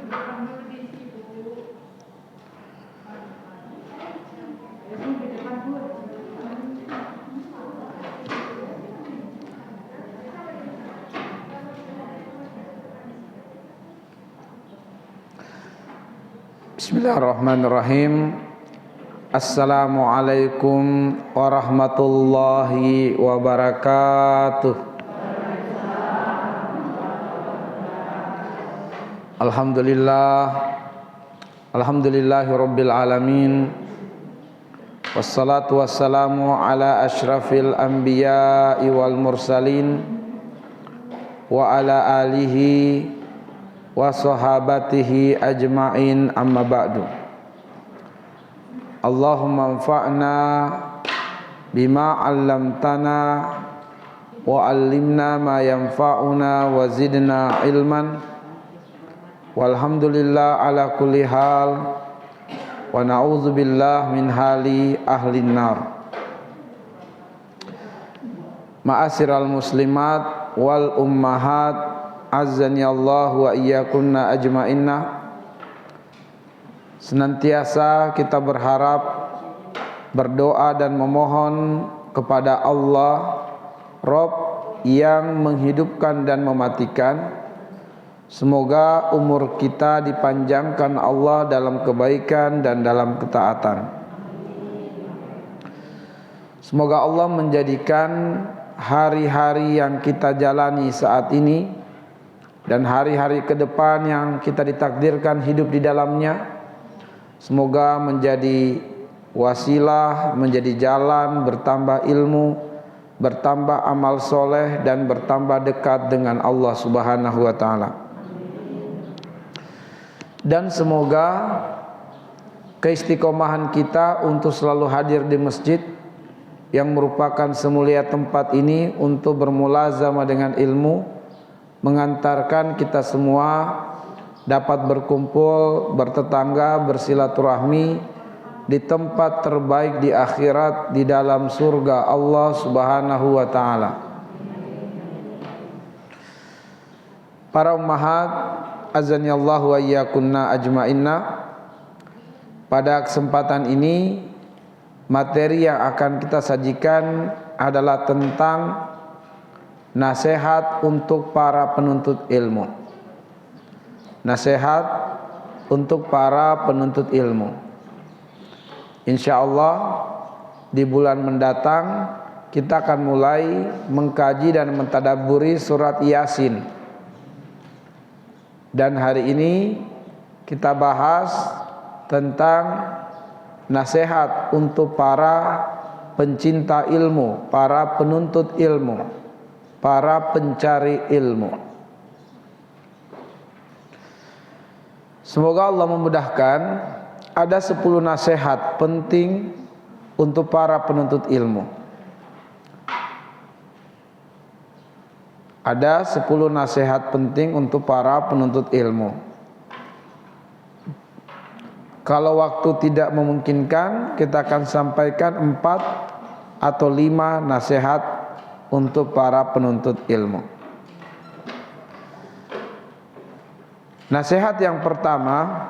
Bismillahirrahmanirrahim. Assalamualaikum warahmatullahi wabarakatuh. Alhamdulillahi rabbil alamin. Wassalatu wassalamu ala asyrafil anbiya'i wal mursalin wa ala alihi wa sahabatihi ajma'in, amma ba'du. Allahumma anfa'na bima 'allamtana wa 'allimna ma yanfa'una wa zidna ilman. Walhamdulillah ala kulli hal wa na'udzubillah min hali ahlin nar. Ma'asyiral muslimat wal ummahat, Azzani Allah wa iyyakunna ajma'inna. Senantiasa kita berharap, berdoa dan memohon kepada Allah, Rabb yang menghidupkan dan mematikan. Semoga umur kita dipanjangkan Allah dalam kebaikan dan dalam ketaatan. Semoga Allah menjadikan hari-hari yang kita jalani saat ini dan hari-hari ke depan yang kita ditakdirkan hidup di dalamnya, semoga menjadi wasilah, menjadi jalan bertambah ilmu, bertambah amal soleh, dan bertambah dekat dengan Allah Subhanahu wa ta'ala. Dan semoga keistiqomahan kita untuk selalu hadir di masjid yang merupakan semulia tempat ini untuk bermulazamah dengan ilmu, mengantarkan kita semua dapat berkumpul, bertetangga, bersilaturahmi di tempat terbaik di akhirat, di dalam surga Allah Subhanahu wa ta'ala. Para ummahat, azani Allah wa iyyakunna ajma'inna. Pada kesempatan ini, materi yang akan kita sajikan adalah tentang nasihat untuk para penuntut ilmu. Nasihat untuk para penuntut ilmu. InsyaAllah di bulan mendatang kita akan mulai mengkaji dan mentadabburi surat Yasin. Dan hari ini kita bahas tentang nasihat untuk para pencinta ilmu, para penuntut ilmu, para pencari ilmu. Semoga Allah memudahkan. Ada 10 nasihat penting untuk para penuntut ilmu. Ada 10 nasihat penting untuk para penuntut ilmu. Kalau waktu tidak memungkinkan, kita akan sampaikan 4 atau 5 nasihat untuk para penuntut ilmu. Nasihat yang pertama,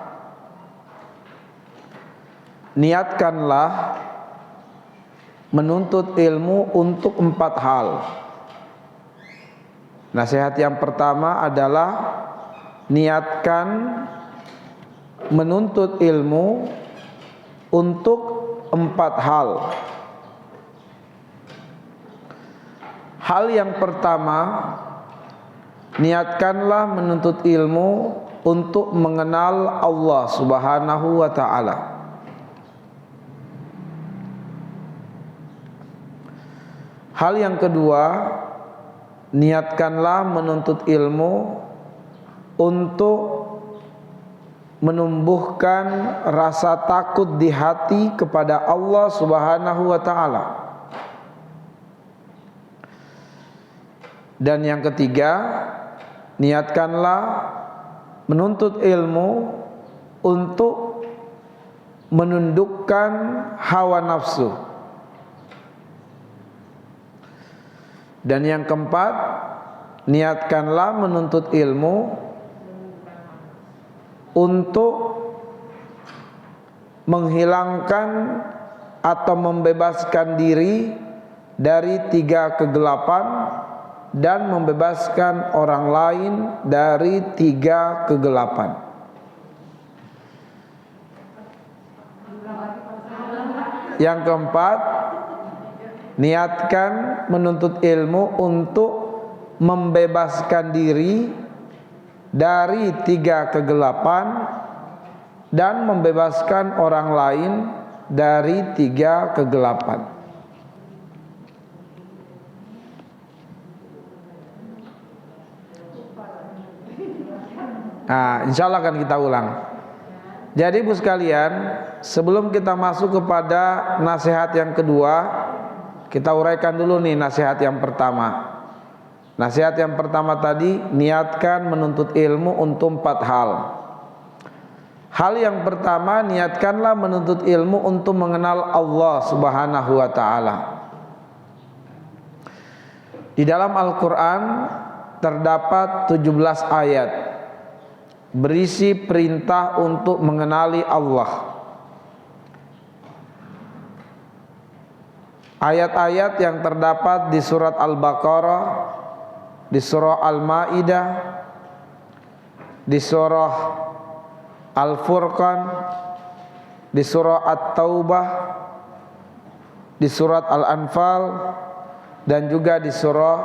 niatkanlah menuntut ilmu untuk 4 hal. Nasihat yang pertama adalah niatkan menuntut ilmu untuk 4 hal. Hal yang pertama, niatkanlah menuntut ilmu untuk mengenal Allah Subhanahu wa ta'ala. Hal yang kedua, niatkanlah menuntut ilmu untuk menumbuhkan rasa takut di hati kepada Allah Subhanahu wa ta'ala. Dan yang ketiga, niatkanlah menuntut ilmu untuk menundukkan hawa nafsu. Dan yang keempat, niatkanlah menuntut ilmu untuk menghilangkan atau membebaskan diri dari 3 kegelapan dan membebaskan orang lain dari 3 kegelapan. Yang keempat, niatkan menuntut ilmu untuk membebaskan diri dari 3 kegelapan dan membebaskan orang lain dari 3 kegelapan. Nah, insya Allah akan kita ulang. Jadi ibu sekalian, sebelum kita masuk kepada nasihat yang kedua, kita uraikan dulu nih nasihat yang pertama. Nasihat yang pertama tadi, niatkan menuntut ilmu untuk 4 hal. Hal yang pertama, niatkanlah menuntut ilmu untuk mengenal Allah Subhanahu wa ta'ala. Di dalam Al-Quran terdapat 17 ayat berisi perintah untuk mengenali Allah. Ayat-ayat yang terdapat di surat Al-Baqarah, di surah Al-Maidah, di surah Al-Furqan, di surah At-Taubah, di surat Al-Anfal, dan juga di surah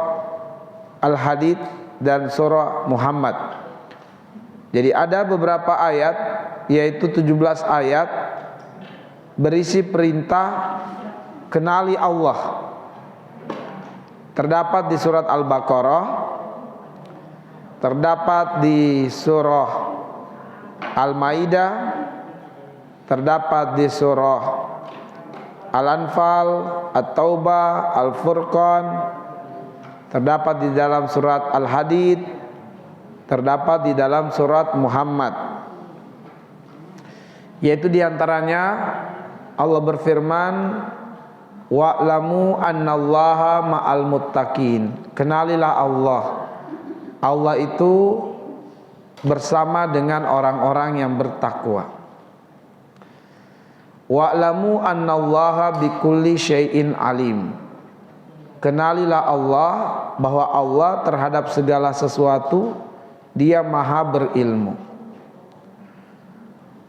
Al-Hadid dan surah Muhammad. Jadi ada beberapa ayat, yaitu 17 ayat berisi perintah kenali Allah. Terdapat di surat Al-Baqarah, terdapat di surah Al-Maidah, terdapat di surah Al-Anfal, At-Taubah, Al-Furqan, terdapat di dalam surat Al-Hadid, terdapat di dalam surat Muhammad. Yaitu diantaranya Allah berfirman, wa'lamu annallaha ma'al muttaqin. Kenalilah Allah. Allah itu bersama dengan orang-orang yang bertakwa. Wa'lamu annallaha bikulli syai'in alim. Kenalilah Allah, bahwa Allah terhadap segala sesuatu Dia maha berilmu.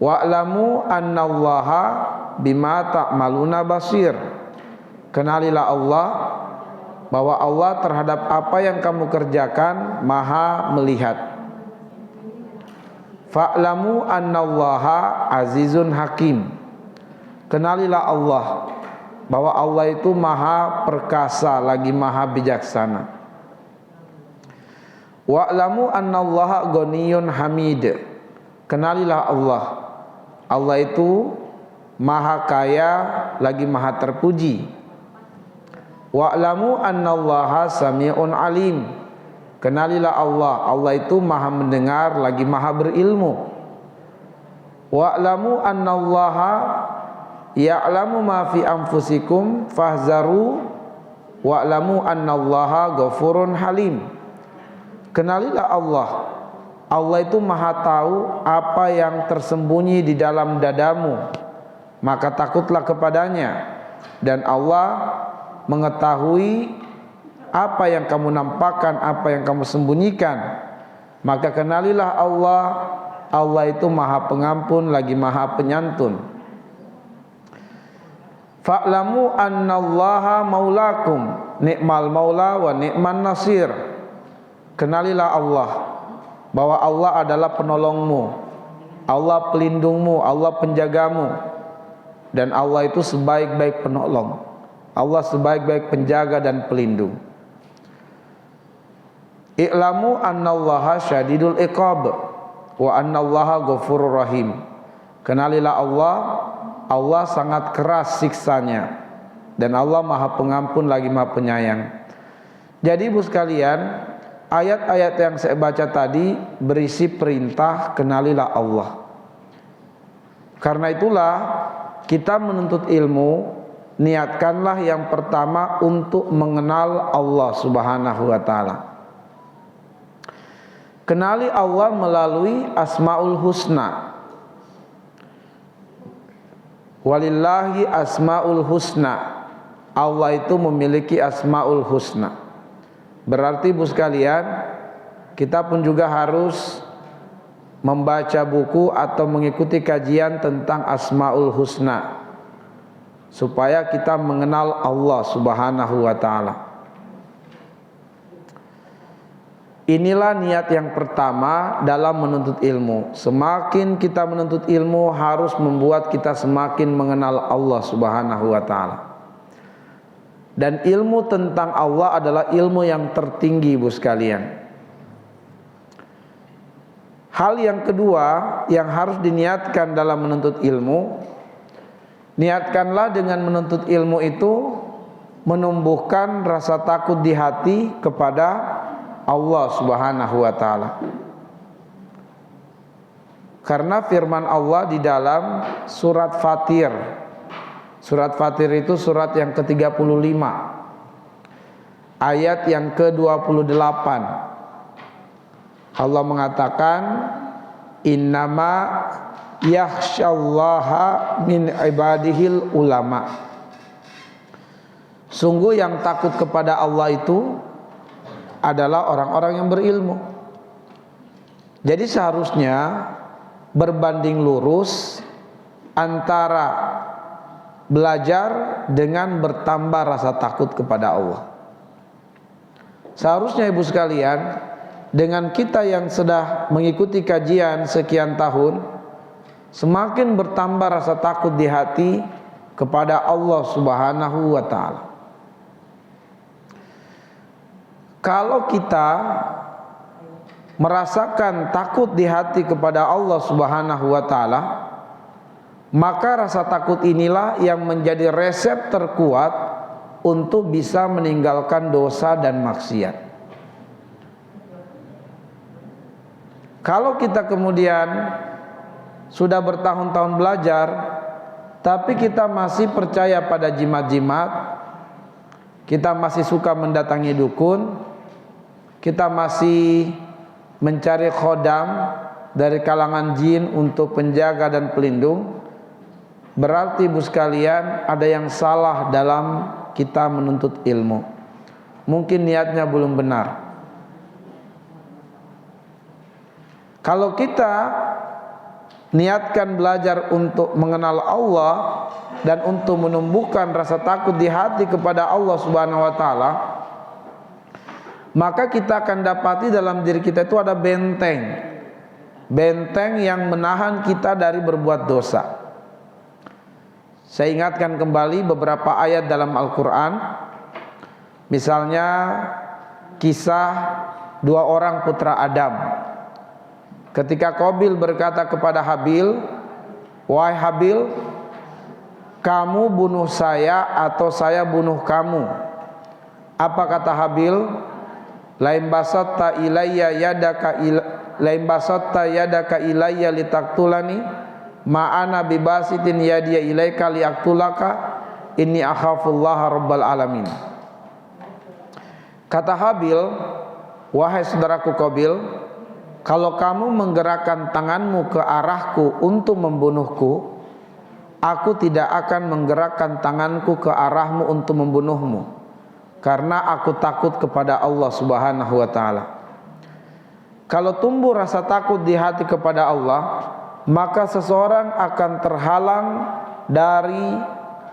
Wa'lamu annallaha bima ta'maluna basir. Kenalilah Allah, bahwa Allah terhadap apa yang kamu kerjakan maha melihat. Fa'lamu annallaha azizun hakim. Kenalilah Allah, bahwa Allah itu maha perkasa lagi maha bijaksana. Wa'lamu annallaha ghaniyun hamid. Kenalilah Allah, Allah itu maha kaya lagi maha terpuji. Wa'lamu annallaha sami'un alim. Kenalilah Allah, Allah itu maha mendengar lagi maha berilmu. Wa'lamu annallaha ya'lamu ma fi anfusikum fahzaru. Wa'lamu annallaha ghafurun halim. Kenalilah Allah, Allah itu maha tahu apa yang tersembunyi di dalam dadamu, maka takutlah kepadanya. Dan Allah mengetahui apa yang kamu nampakkan, apa yang kamu sembunyikan. Maka kenalilah Allah, Allah itu maha pengampun lagi maha penyantun. Fa'lamu annallaha maulakum, ni'mal maula wa ni'man nasir. Kenalilah Allah, bahwa Allah adalah penolongmu, Allah pelindungmu, Allah penjagamu. Dan Allah itu sebaik-baik penolong, Allah sebaik-baik penjaga dan pelindung. I'lamu annallaha syadidul iqab wa annallaha ghafurur rahim. Kenalilah Allah, Allah sangat keras siksanya, dan Allah maha pengampun lagi maha penyayang. Jadi ibu sekalian, ayat-ayat yang saya baca tadi berisi perintah kenalilah Allah. Karena itulah kita menuntut ilmu, niatkanlah yang pertama untuk mengenal Allah Subhanahu wa ta'ala. Kenali Allah melalui Asmaul Husna. Walillahi Asmaul Husna. Allah itu memiliki Asmaul Husna. Berarti Ibu sekalian, kita pun juga harus membaca buku atau mengikuti kajian tentang Asmaul Husna supaya kita mengenal Allah Subhanahu wa taala. Inilah niat yang pertama dalam menuntut ilmu. Semakin kita menuntut ilmu harus membuat kita semakin mengenal Allah Subhanahu wa taala. Dan ilmu tentang Allah adalah ilmu yang tertinggi, Ibu sekalian. Hal yang kedua yang harus diniatkan dalam menuntut ilmu, niatkanlah dengan menuntut ilmu itu menumbuhkan rasa takut di hati kepada Allah Subhanahu wa taala. Karena firman Allah di dalam surat Fatir. Surat Fatir itu surat yang ke-35. Ayat yang ke-28. Allah mengatakan, innama yakhsyallaha min ibadihil ulama. Sungguh yang takut kepada Allah itu adalah orang-orang yang berilmu. Jadi seharusnya berbanding lurus antara belajar dengan bertambah rasa takut kepada Allah. Seharusnya Ibu sekalian, dengan kita yang sudah mengikuti kajian sekian tahun, semakin bertambah rasa takut di hati kepada Allah Subhanahu wa taala. Kalau kita merasakan takut di hati kepada Allah Subhanahu wa taala, maka rasa takut inilah yang menjadi resep terkuat untuk bisa meninggalkan dosa dan maksiat. Kalau kita kemudian sudah bertahun-tahun belajar, tapi kita masih percaya pada jimat-jimat, kita masih suka mendatangi dukun, kita masih mencari khodam dari kalangan jin untuk penjaga dan pelindung, berarti Ibu sekalian ada yang salah dalam kita menuntut ilmu. Mungkin niatnya belum benar. Kalau kita niatkan belajar untuk mengenal Allah dan untuk menumbuhkan rasa takut di hati kepada Allah Subhanahu wa taala, maka kita akan dapati dalam diri kita itu ada benteng. Benteng yang menahan kita dari berbuat dosa. Saya ingatkan kembali beberapa ayat dalam Al-Quran. Misalnya kisah dua orang putra Adam. Ketika Qabil berkata kepada Habil, wahai Habil, kamu bunuh saya atau saya bunuh kamu? Apa kata Habil? Lain basatta ilayya yadaka ilayya litaktulani ma ana bibasitin yadiya ilaika liaktulaka inni akhafullaha rabbal alamin. Kata Habil, wahai saudaraku Qabil, kalau kamu menggerakkan tanganmu ke arahku untuk membunuhku, aku tidak akan menggerakkan tanganku ke arahmu untuk membunuhmu, karena aku takut kepada Allah Subhanahu wa taala. Kalau tumbuh rasa takut di hati kepada Allah, maka seseorang akan terhalang dari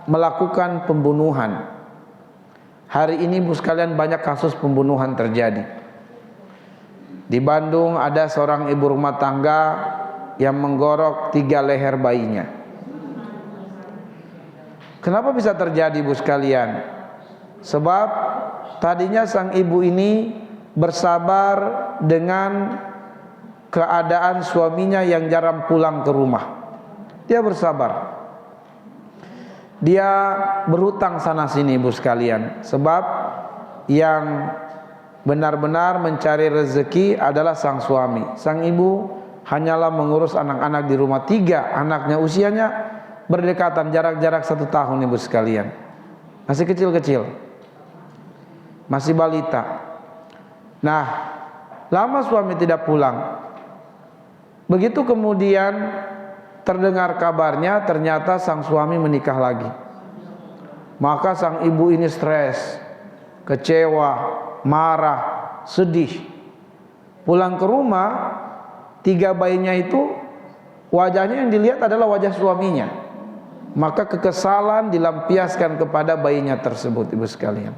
melakukan pembunuhan. Hari ini Bu sekalian banyak kasus pembunuhan terjadi. Di Bandung ada seorang ibu rumah tangga yang menggorok 3 leher bayinya. Kenapa bisa terjadi Bu sekalian? Sebab tadinya sang ibu ini bersabar dengan keadaan suaminya yang jarang pulang ke rumah. Dia bersabar. Dia berhutang sana sini Bu sekalian. Sebab yang benar-benar mencari rezeki adalah sang suami. Sang ibu hanyalah mengurus anak-anak di rumah. 3 anaknya usianya berdekatan, jarak-jarak 1 tahun Ibu sekalian. Masih kecil-kecil, masih balita. Nah, Lama suami tidak pulang. Begitu kemudian terdengar kabarnya, ternyata sang suami menikah lagi. Maka sang ibu ini stres, kecewa, marah, sedih. Pulang ke rumah, 3 bayinya itu wajahnya yang dilihat adalah wajah suaminya. Maka kekesalan dilampiaskan kepada bayinya tersebut, ibu sekalian.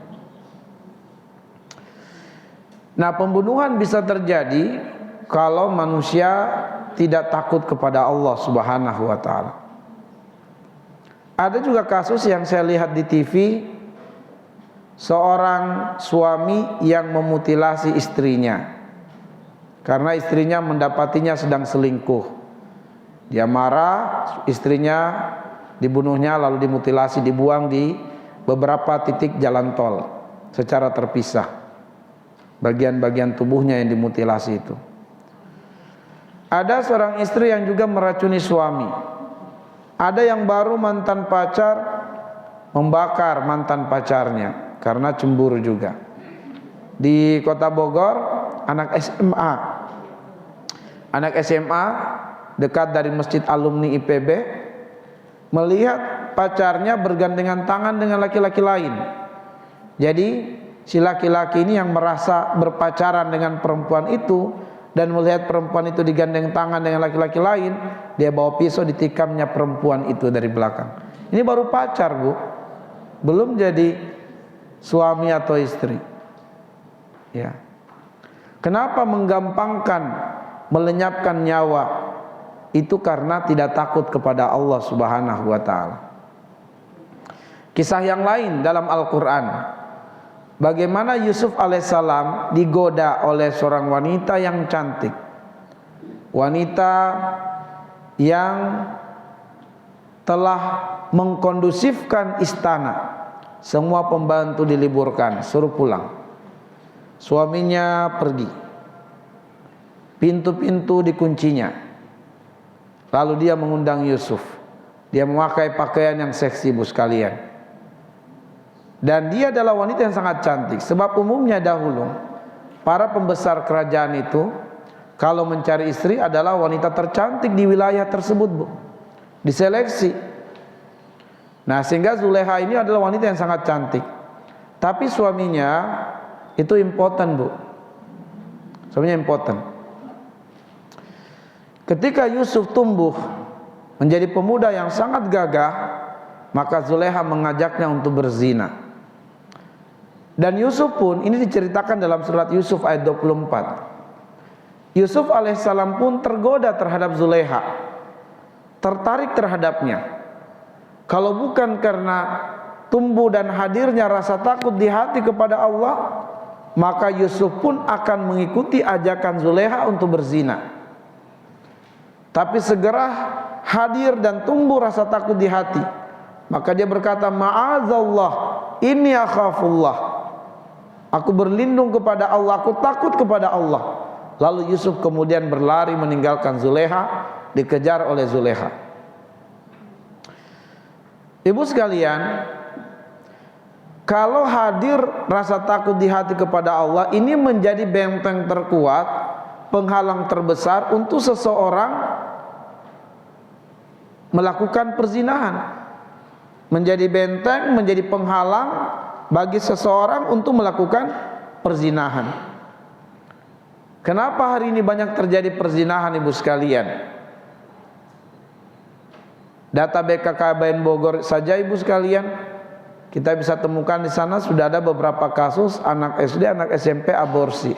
Nah, pembunuhan bisa terjadi kalau manusia tidak takut kepada Allah Subhanahu wa ta'ala. Ada juga kasus yang saya lihat di TV, seorang suami yang memutilasi istrinya karena istrinya mendapatinya sedang selingkuh. Dia marah, istrinya dibunuhnya lalu dimutilasi, dibuang di beberapa titik jalan tol secara terpisah. Bagian-bagian tubuhnya yang dimutilasi itu. Ada seorang istri yang juga meracuni suami. Ada yang baru mantan pacar membakar mantan pacarnya karena cemburu juga. Di Kota Bogor, anak SMA dekat dari Masjid Alumni IPB melihat pacarnya bergandengan tangan dengan laki-laki lain. Jadi si laki-laki ini yang merasa berpacaran dengan perempuan itu dan melihat perempuan itu digandeng tangan dengan laki-laki lain, dia bawa pisau ditikamnya perempuan itu dari belakang. Ini baru pacar, Bu, belum jadi suami atau istri. Ya. Kenapa menggampangkan melenyapkan nyawa? Itu karena tidak takut kepada Allah Subhanahu wa ta'ala. Kisah yang lain dalam Al-Quran, bagaimana Yusuf alaihissalam digoda oleh seorang wanita yang cantik, wanita yang telah mengkondusifkan istana. Semua pembantu diliburkan, suruh pulang. Suaminya pergi, pintu-pintu dikuncinya. Lalu dia mengundang Yusuf. Dia memakai pakaian yang seksi, Bu sekalian. Dan dia adalah wanita yang sangat cantik. Sebab umumnya dahulu para pembesar kerajaan itu kalau mencari istri adalah wanita tercantik di wilayah tersebut, Bu. Diseleksi. Nah, sehingga Zuleha ini adalah wanita yang sangat cantik. Tapi suaminya itu impoten, Bu. Suaminya impoten. Ketika Yusuf tumbuh menjadi pemuda yang sangat gagah, maka Zuleha mengajaknya untuk berzina. Dan Yusuf pun, ini diceritakan dalam surat Yusuf ayat 24. Yusuf alaihissalam pun tergoda terhadap Zuleha, tertarik terhadapnya. Kalau bukan karena tumbuh dan hadirnya rasa takut di hati kepada Allah, maka Yusuf pun akan mengikuti ajakan Zuleha untuk berzina. Tapi segera hadir dan tumbuh rasa takut di hati, maka dia berkata, ma'azallah, inni akhafullah. Aku berlindung kepada Allah, aku takut kepada Allah. Lalu Yusuf kemudian berlari meninggalkan Zuleha, dikejar oleh Zuleha. Ibu sekalian, kalau hadir rasa takut di hati kepada Allah, ini menjadi benteng terkuat, penghalang terbesar untuk seseorang melakukan perzinahan. Menjadi benteng, menjadi penghalang bagi seseorang untuk melakukan perzinahan. Kenapa hari ini banyak terjadi perzinahan, ibu sekalian? Data BKKBN Bogor saja, ibu sekalian, kita bisa temukan di sana sudah ada beberapa kasus anak SD, anak SMP aborsi.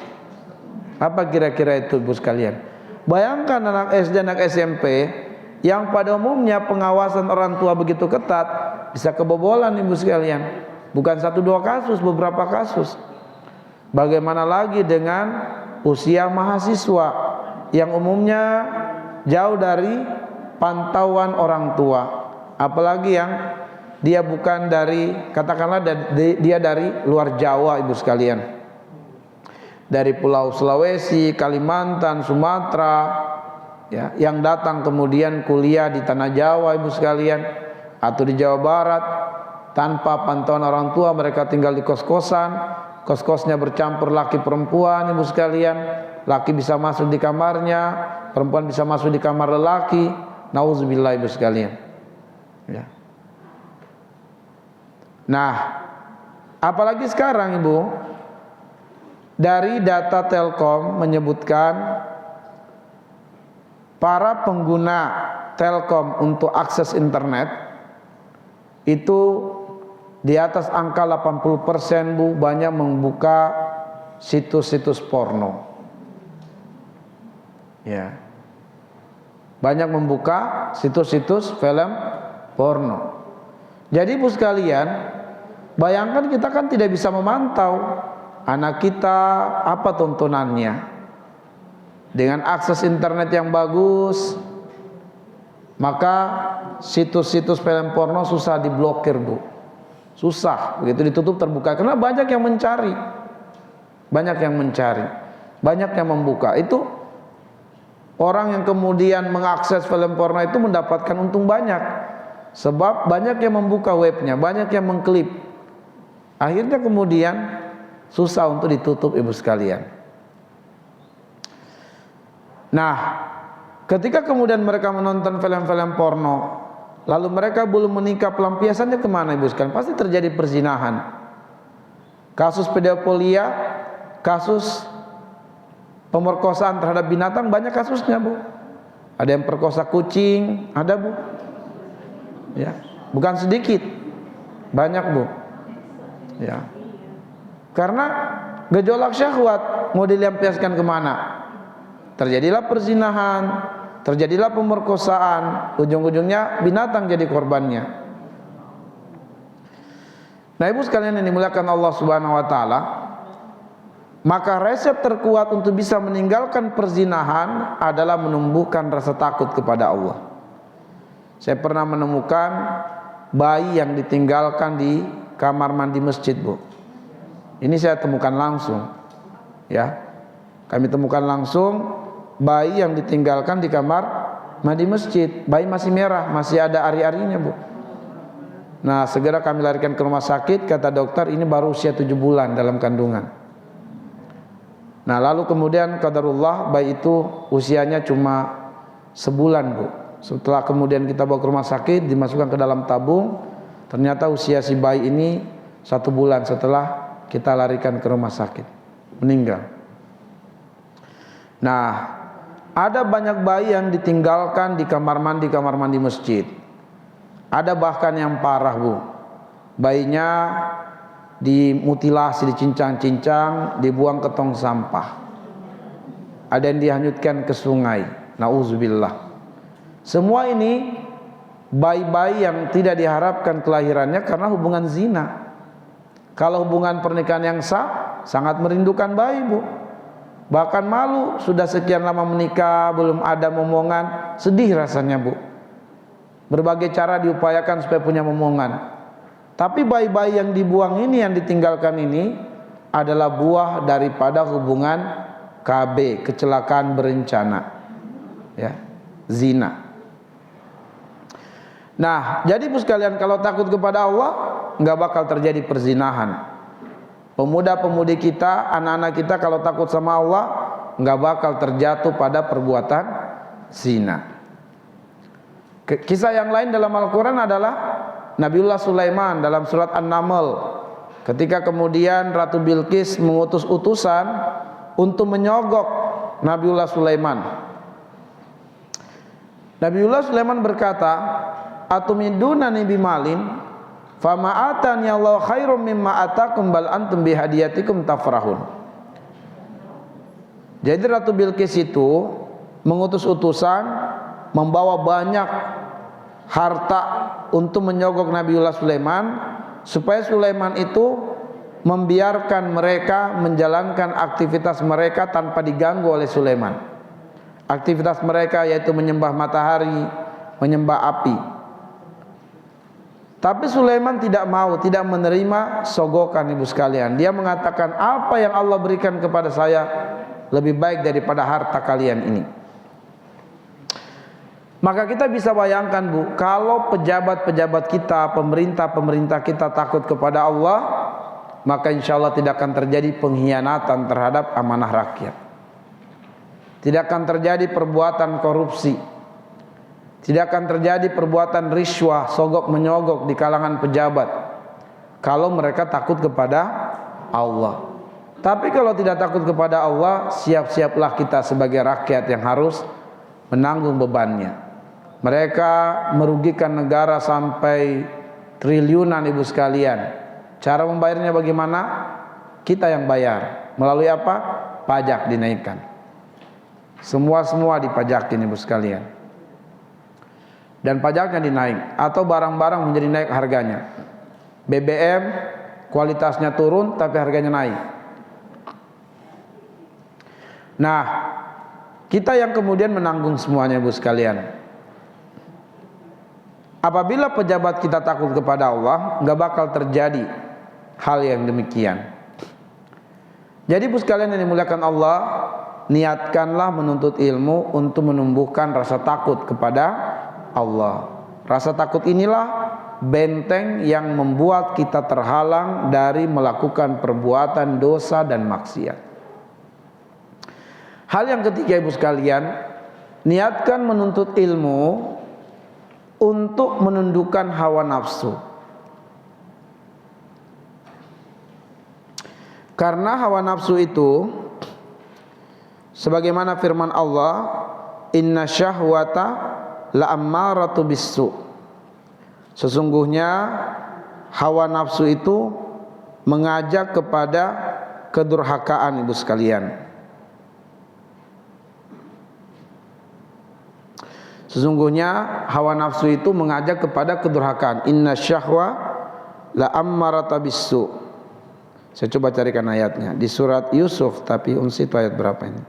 Apa kira-kira itu, ibu sekalian? Bayangkan anak SD, anak SMP yang pada umumnya pengawasan orang tua begitu ketat, bisa kebobolan, ibu sekalian. Bukan 1-2 kasus, beberapa kasus. Bagaimana lagi dengan usia mahasiswa yang umumnya jauh dari pantauan orang tua, apalagi yang dia bukan dari, katakanlah dia dari luar Jawa, ibu sekalian, dari Pulau Sulawesi, Kalimantan, Sumatera, ya, yang datang kemudian kuliah di tanah Jawa, ibu sekalian, atau di Jawa Barat. Tanpa pantauan orang tua, mereka tinggal di kos-kosan, kos-kosnya bercampur laki perempuan, ibu sekalian. laki bisa masuk di kamarnya, perempuan bisa masuk di kamar lelaki. Nauzubillah ibu sekalian. Ya. Nah, apalagi sekarang ibu, dari data Telkom menyebutkan para pengguna Telkom untuk akses internet itu di atas angka 80% bu, banyak membuka situs-situs porno. Ya. Banyak membuka situs-situs film porno. Jadi bu sekalian, bayangkan kita kan tidak bisa memantau anak kita apa tontonannya. Dengan akses internet yang bagus, maka situs-situs film porno susah diblokir bu. Susah, begitu ditutup terbuka. Karena banyak yang mencari. Banyak yang mencari. Banyak yang membuka. Itu orang yang kemudian mengakses film porno itu mendapatkan untung banyak. Sebab banyak yang membuka webnya, banyak yang mengklik. Akhirnya kemudian susah untuk ditutup ibu sekalian. Nah, ketika kemudian mereka menonton film-film porno, lalu mereka belum menikah, pelampiasannya kemana ibu sekalian? Pasti terjadi perzinahan. Kasus pedofilia, kasus pemerkosaan terhadap binatang banyak kasusnya bu. Ada yang perkosa kucing, ada bu. Ya, bukan sedikit, banyak bu. Ya, karena gejolak syahwat mau dilampiaskan kemana? Terjadilah perzinahan, terjadilah pemerkosaan, ujung-ujungnya binatang jadi korbannya. Nah ibu sekalian yang dimuliakan Allah Subhanahu wa taala, maka resep terkuat untuk bisa meninggalkan perzinahan adalah menumbuhkan rasa takut kepada Allah. Saya pernah menemukan bayi yang ditinggalkan di kamar mandi masjid bu. Ini saya temukan langsung, ya. Kami temukan langsung bayi yang ditinggalkan di kamar mandi masjid. Bayi masih merah, masih ada ari-arinya bu. Nah segera kami larikan ke rumah sakit. Kata dokter ini baru usia 7 bulan dalam kandungan. Nah lalu kemudian qadarullah bayi itu usianya cuma sebulan bu. Setelah kemudian kita bawa ke rumah sakit, dimasukkan ke dalam tabung, ternyata usia si bayi ini 1 bulan setelah kita larikan ke rumah sakit, meninggal. Nah ada banyak bayi yang ditinggalkan di kamar mandi masjid. Ada bahkan yang parah bu, bayinya dimutilasi, dicincang-cincang, dibuang ke tong sampah. Ada yang dihanyutkan ke sungai. Nauzubillah. Semua ini bayi-bayi yang tidak diharapkan kelahirannya karena hubungan zina. Kalau hubungan pernikahan yang sah, sangat merindukan bayi bu. Bahkan malu, sudah sekian lama menikah belum ada momongan, sedih rasanya bu. Berbagai cara diupayakan supaya punya momongan. Tapi bayi-bayi yang dibuang ini, yang ditinggalkan ini adalah buah daripada hubungan KB, kecelakaan berencana, ya, zina. Nah, jadi bu sekalian, kalau takut kepada Allah, nggak bakal terjadi perzinahan. Pemuda-pemudi kita, anak-anak kita kalau takut sama Allah, nggak bakal terjatuh pada perbuatan zina. Kisah yang lain dalam Al-Quran adalah Nabiullah Sulaiman dalam surat An-Naml. Ketika kemudian Ratu Bilqis mengutus utusan untuk menyogok Nabiullah Sulaiman. Nabiullah Sulaiman berkata, atumidunani bimalin fama atani Allah khairum mimma atakum bal antum bihadiyatikum tafrahun. Jadi Ratu Bilqis itu mengutus utusan membawa banyak harta untuk menyogok Nabiullah Sulaiman, supaya Sulaiman itu membiarkan mereka menjalankan aktivitas mereka tanpa diganggu oleh Sulaiman. Aktivitas mereka yaitu menyembah matahari, menyembah api. Tapi Sulaiman tidak mau, tidak menerima sogokan ibu sekalian. Dia mengatakan, apa yang Allah berikan kepada saya lebih baik daripada harta kalian ini. Maka kita bisa bayangkan bu, kalau pejabat-pejabat kita, pemerintah-pemerintah kita takut kepada Allah, maka insya Allah tidak akan terjadi pengkhianatan terhadap amanah rakyat. tidak akan terjadi perbuatan korupsi, tidak akan terjadi perbuatan riswah, sogok menyogok di kalangan pejabat kalau mereka takut kepada Allah. Tapi kalau tidak takut kepada Allah, siap-siaplah kita sebagai rakyat yang harus menanggung bebannya. Mereka merugikan negara sampai triliunan, ibu sekalian. Cara membayarnya bagaimana? Kita yang bayar. Melalui apa? Pajak dinaikkan. Semua dipajakin, ibu sekalian. Dan pajaknya dinaik, atau barang-barang menjadi naik harganya. BBM kualitasnya turun tapi harganya naik. Nah, kita yang kemudian menanggung semuanya, ibu sekalian. Apabila pejabat kita takut kepada Allah, nggak bakal terjadi hal yang demikian. Jadi ibu sekalian yang dimuliakan Allah, niatkanlah menuntut ilmu untuk menumbuhkan rasa takut kepada Allah. Rasa takut inilah benteng yang membuat kita terhalang dari melakukan perbuatan dosa dan maksiat. Hal yang ketiga, ibu sekalian, niatkan menuntut ilmu untuk menundukkan hawa nafsu. Karena hawa nafsu itu, sebagaimana firman Allah, inna syahwata la'ammaratu bisu. Sesungguhnya hawa nafsu itu mengajak kepada kedurhakaan, ibu sekalian. Sesungguhnya hawa nafsu itu mengajak kepada kedurhakaan. Inna syahwa la'ammaratu bisu. Saya coba carikan ayatnya di surat Yusuf, tapi unsi itu ayat berapa ini?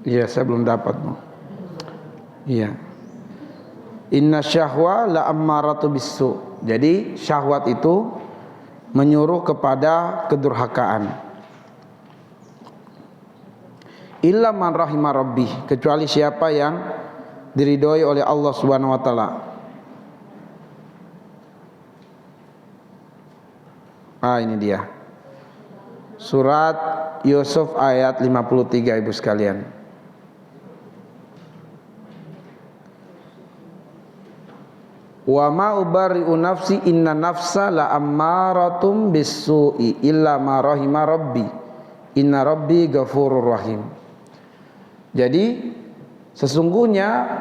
Iya, saya belum dapat, Bu. Iya. Inna syahwa la ammaratu bisu. Jadi syahwat itu menyuruh kepada kedurhakaan. Illa man rahima rabbih, kecuali siapa yang diridhoi oleh Allah Subhanahu wa taala. Ini dia. Surat Yusuf ayat 53, ibu sekalian. Wa ma ubarri'u nafsi inna nafsa la ammaratum bisu'i illa ma rahima rabbi inna rabbi ghafurur rahim. Jadi sesungguhnya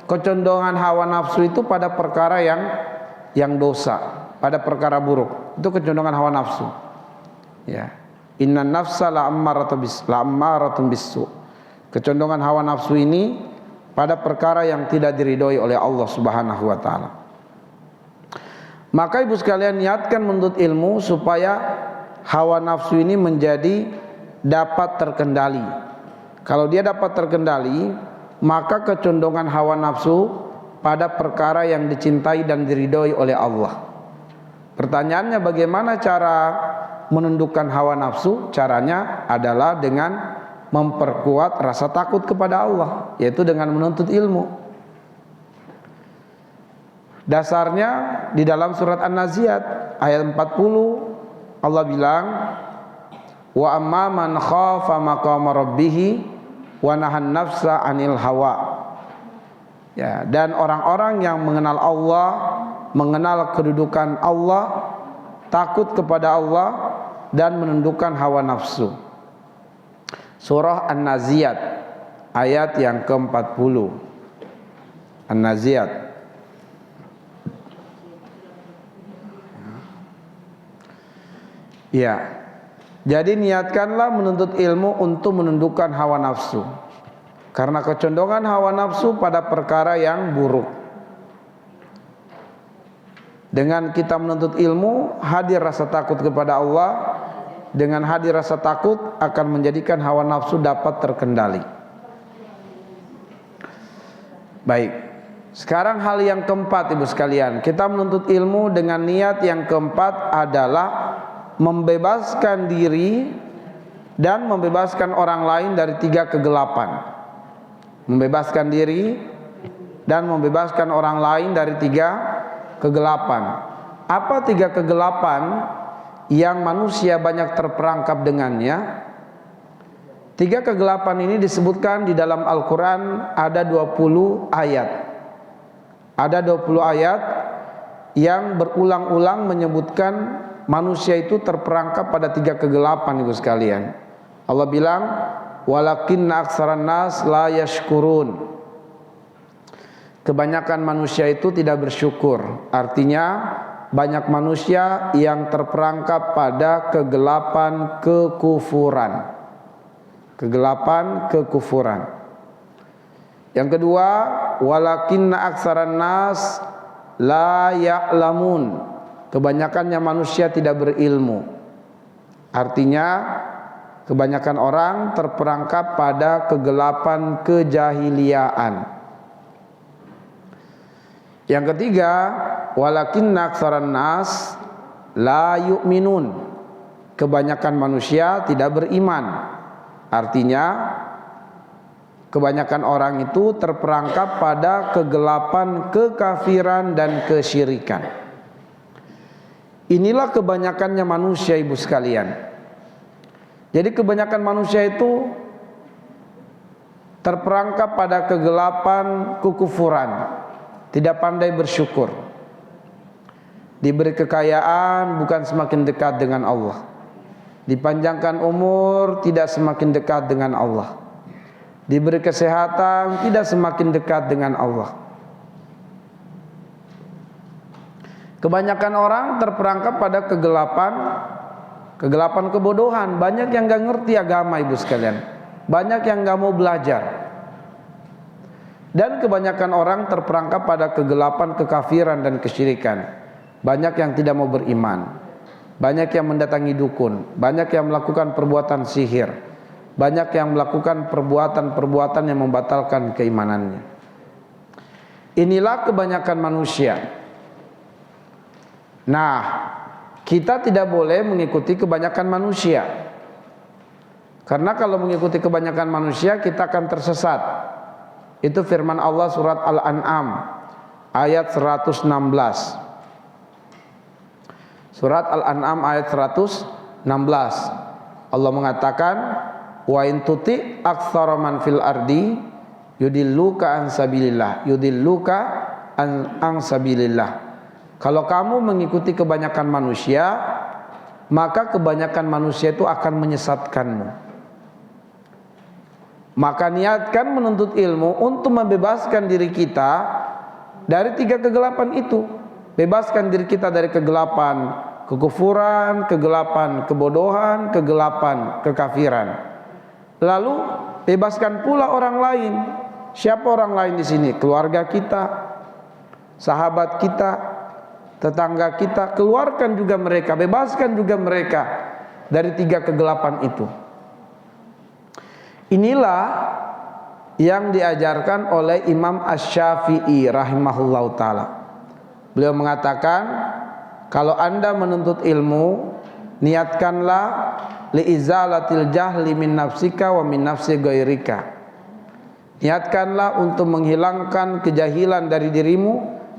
kecondongan hawa nafsu itu pada perkara yang dosa, pada perkara buruk. Itu kecondongan hawa nafsu. Ya. Inna nafsa la ammaratum bisu. Kecondongan hawa nafsu ini pada perkara yang tidak diridhoi oleh Allah Subhanahu wa taala. Maka ibu sekalian, niatkan menuntut ilmu supaya hawa nafsu ini menjadi dapat terkendali. Kalau dia dapat terkendali, maka kecondongan hawa nafsu pada perkara yang dicintai dan diridhoi oleh Allah. Pertanyaannya, bagaimana cara menundukkan hawa nafsu? Caranya adalah dengan memperkuat rasa takut kepada Allah, yaitu dengan menuntut ilmu. Dasarnya di dalam surat An-Naziat ayat 40, Allah bilang, wa amma man khafa maqama rabbih wa nahan nafsa 'anil hawa. Ya, dan orang-orang yang mengenal Allah, mengenal kedudukan Allah, takut kepada Allah, dan menundukkan hawa nafsu. Surah An-Naziat ayat yang ke-40. An-Naziat. Ya. Jadi niatkanlah menuntut ilmu untuk menundukkan hawa nafsu. Karena kecondongan hawa nafsu pada perkara yang buruk. Dengan kita menuntut ilmu, hadir rasa takut kepada Allah. Dengan hadir rasa takut akan menjadikan hawa nafsu dapat terkendali. Baik. Sekarang hal yang keempat, ibu sekalian, kita menuntut ilmu dengan niat yang keempat adalah membebaskan diri dan membebaskan orang lain dari 3 kegelapan. Membebaskan diri dan membebaskan orang lain dari 3 kegelapan. Apa 3 kegelapan yang manusia banyak terperangkap dengannya? 3 kegelapan ini disebutkan di dalam Al-Quran, ada 20 ayat. Ada 20 ayat yang berulang-ulang menyebutkan manusia itu terperangkap pada 3 kegelapan, ibu sekalian. Allah bilang, walakinna aksaran nas la yashkurun. Kebanyakan manusia itu tidak bersyukur. Artinya banyak manusia yang terperangkap pada kegelapan kekufuran. Kegelapan kekufuran. Yang kedua, walakinna aksaran nas la ya'lamun. Kebanyakannya manusia tidak berilmu. Artinya kebanyakan orang terperangkap pada kegelapan kejahiliaan. Yang ketiga, walakinna aksaran nas la yu'minun. Kebanyakan manusia tidak beriman. Artinya kebanyakan orang itu terperangkap pada kegelapan kekafiran dan kesyirikan. Inilah kebanyakannya manusia, ibu sekalian. Jadi kebanyakan manusia itu terperangkap pada kegelapan kekufuran, tidak pandai bersyukur. Diberi kekayaan bukan semakin dekat dengan Allah. Dipanjangkan umur tidak semakin dekat dengan Allah. Diberi kesehatan tidak semakin dekat dengan Allah. Kebanyakan orang terperangkap pada kegelapan kebodohan. Banyak yang gak ngerti agama, ibu sekalian. Banyak yang gak mau belajar. Dan kebanyakan orang terperangkap pada kegelapan kekafiran dan kesyirikan. Banyak yang tidak mau beriman. Banyak yang mendatangi dukun. Banyak yang melakukan perbuatan sihir. Banyak yang melakukan perbuatan-perbuatan yang membatalkan keimanannya. Inilah kebanyakan manusia. Nah, kita tidak boleh mengikuti kebanyakan manusia. Karena kalau mengikuti kebanyakan manusia, kita akan tersesat. Itu firman Allah surat Al-An'am ayat 116. Surat Al-An'am ayat 116. Allah mengatakan, wa in tuti aktsara man fil ardi yudilluka an sabilillah. Yudilluka an sabilillah. Kalau kamu mengikuti kebanyakan manusia, maka kebanyakan manusia itu akan menyesatkanmu. Maka niatkan menuntut ilmu untuk membebaskan diri kita dari 3 kegelapan itu. Bebaskan diri kita dari kegelapan kekufuran, kegelapan kebodohan, kegelapan kekafiran. Lalu bebaskan pula orang lain. Siapa orang lain di sini? Keluarga kita, sahabat kita, tetangga kita. Keluarkan juga mereka, bebaskan juga mereka dari 3 kegelapan itu. Inilah yang diajarkan oleh Imam Asy-Syafi'i rahimahullahu ta'ala. Beliau mengatakan, kalau anda menuntut ilmu, niatkanlah liizalatil jahli min nafsika wa min nafsi ghairika. Niatkanlah untuk menghilangkan kejahilan dari dirimu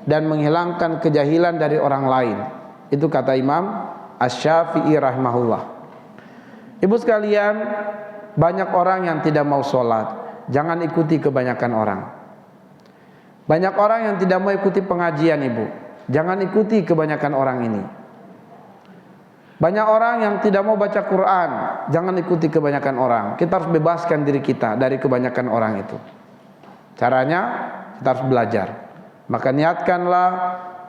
dan menghilangkan kejahilan dari orang lain. Itu kata Imam Asy-Syafi'i rahimahullah. Ibu sekalian, banyak orang yang tidak mau sholat. Jangan ikuti kebanyakan orang. Banyak orang yang tidak mau ikuti pengajian, ibu. Jangan ikuti kebanyakan orang ini. Banyak orang yang tidak mau baca Quran. Jangan ikuti kebanyakan orang. Kita harus bebaskan diri kita dari kebanyakan orang itu. Caranya kita harus belajar. Maka niatkanlah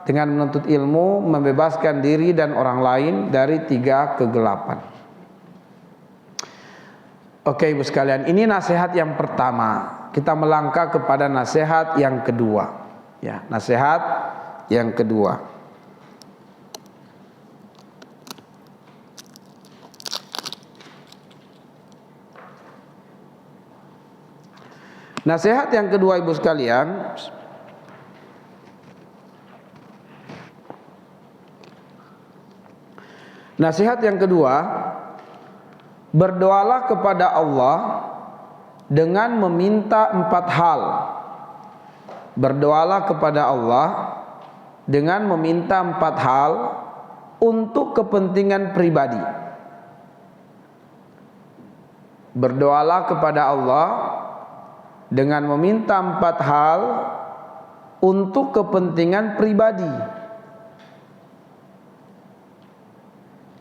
dengan menuntut ilmu, membebaskan diri dan orang lain dari 3 kegelapan. Oke ibu sekalian, ini nasihat yang pertama. Kita melangkah kepada nasihat yang kedua. Ya, nasihat yang kedua. Nasihat yang kedua ibu sekalian, nasihat yang kedua, berdoalah kepada Allah dengan meminta 4 hal. Berdoalah kepada Allah dengan meminta 4 hal untuk kepentingan pribadi. Berdoalah kepada Allah dengan meminta 4 hal untuk kepentingan pribadi.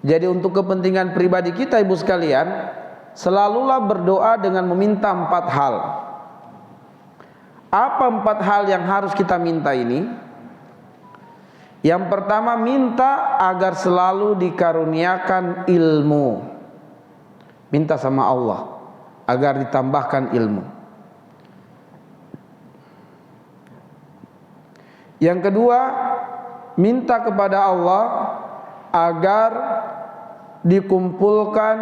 Jadi untuk kepentingan pribadi kita ibu sekalian, selalulah berdoa dengan meminta 4 hal. Apa 4 hal yang harus kita minta ini? Yang pertama, minta agar selalu dikaruniakan ilmu. Minta sama Allah agar ditambahkan ilmu. Yang kedua, minta kepada Allah agar dikumpulkan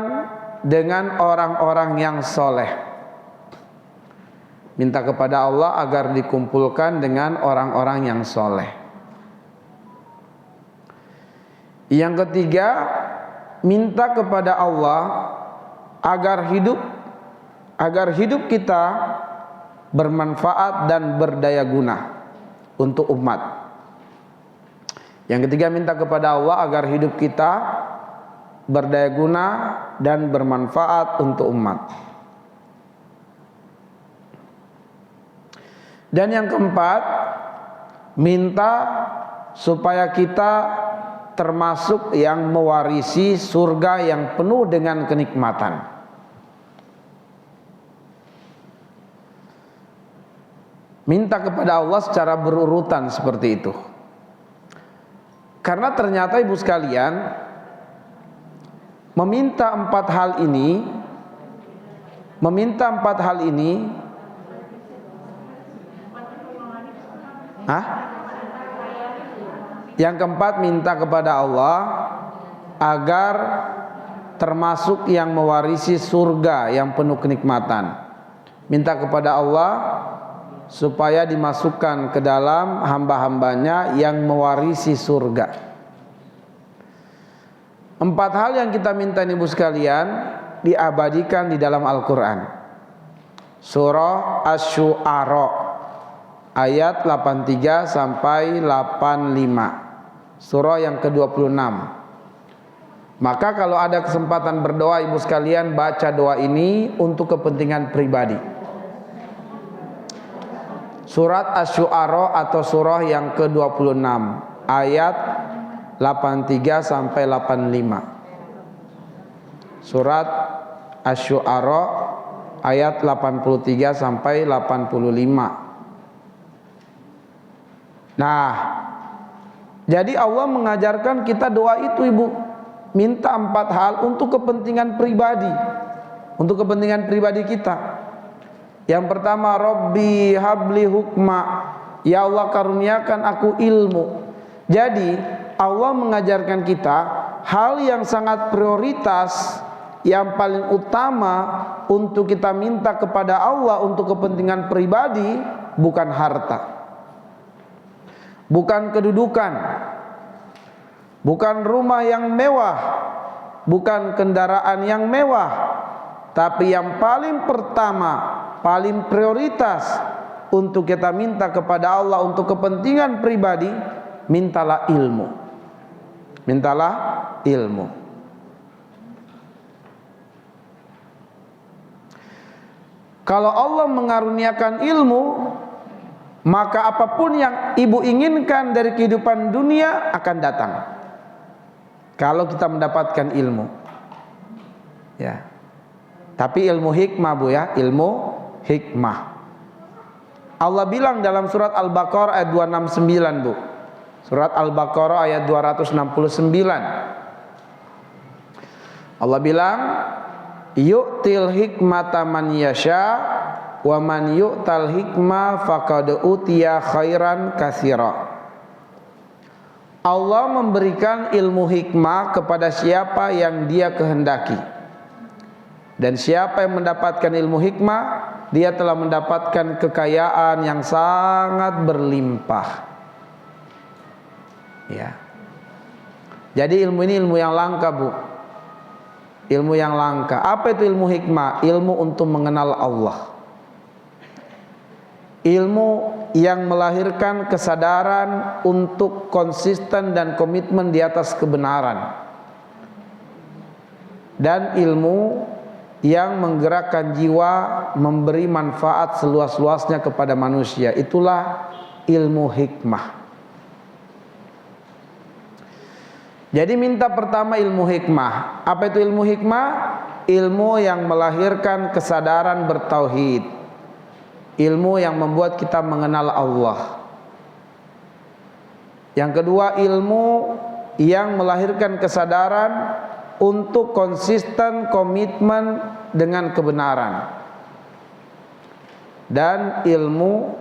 dengan orang-orang yang soleh. Minta kepada Allah agar dikumpulkan dengan orang-orang yang soleh. Yang ketiga, minta kepada Allah agar hidup kita bermanfaat dan berdaya guna untuk umat. Yang ketiga, minta kepada Allah agar hidup kita berdaya guna dan bermanfaat untuk umat. Dan yang keempat, minta supaya kita termasuk yang mewarisi surga yang penuh dengan kenikmatan. Minta kepada Allah secara berurutan seperti itu. Karena ternyata ibu sekalian, meminta 4 hal ini, yang keempat, minta kepada Allah agar termasuk yang mewarisi surga yang penuh kenikmatan. Minta kepada Allah supaya dimasukkan ke dalam hamba-hambanya yang mewarisi surga. 4 hal yang kita minta ibu sekalian diabadikan di dalam Al-Quran. Surah Asy-Syu'ara ayat 83 sampai 85. Surah yang ke-26. Maka kalau ada kesempatan berdoa ibu sekalian, baca doa ini untuk kepentingan pribadi. Surat Asy-Syu'ara atau surah yang ke-26 ayat 83 sampai 85. Surat Asy-Syu'ara ayat 83 sampai 85. Nah, jadi Allah mengajarkan kita doa itu ibu. Minta 4 hal untuk kepentingan pribadi. Untuk kepentingan pribadi kita. Yang pertama, Rabbi habli hukma. Ya Allah, karuniakan aku ilmu. Jadi Allah mengajarkan kita hal yang sangat prioritas, yang paling utama untuk kita minta kepada Allah untuk kepentingan pribadi, bukan harta, bukan kedudukan, bukan rumah yang mewah, bukan kendaraan yang mewah, tapi yang paling pertama, paling prioritas untuk kita minta kepada Allah untuk kepentingan pribadi, mintalah ilmu. Mintalah ilmu. Kalau Allah mengaruniakan ilmu, maka apapun yang ibu inginkan dari kehidupan dunia akan datang. kalau kita mendapatkan ilmu. Ya. Tapi ilmu hikmah Bu ya, ilmu hikmah. Allah bilang dalam surat Al-Baqarah ayat 269 Bu. Surat Al-Baqarah ayat 269. Allah bilang, yu'til hikmata man yasha wa man yu'tal hikmah faqad utiya khairan katsira. Allah memberikan ilmu hikmah kepada siapa yang Dia kehendaki. Dan siapa yang mendapatkan ilmu hikmah, dia telah mendapatkan kekayaan yang sangat berlimpah. Ya. Jadi ilmu ini ilmu yang langka Bu. Ilmu yang langka. Apa itu ilmu hikmah? Ilmu untuk mengenal Allah. Ilmu yang melahirkan kesadaran untuk konsisten dan komitmen di atas kebenaran. Dan ilmu yang menggerakkan jiwa, memberi manfaat seluas-luasnya kepada manusia. Itulah ilmu hikmah. Jadi minta pertama ilmu hikmah. Apa itu ilmu hikmah? Ilmu yang melahirkan kesadaran bertauhid. Ilmu yang membuat kita mengenal Allah. Yang kedua, ilmu yang melahirkan kesadaran untuk konsisten komitmen dengan kebenaran. Dan ilmu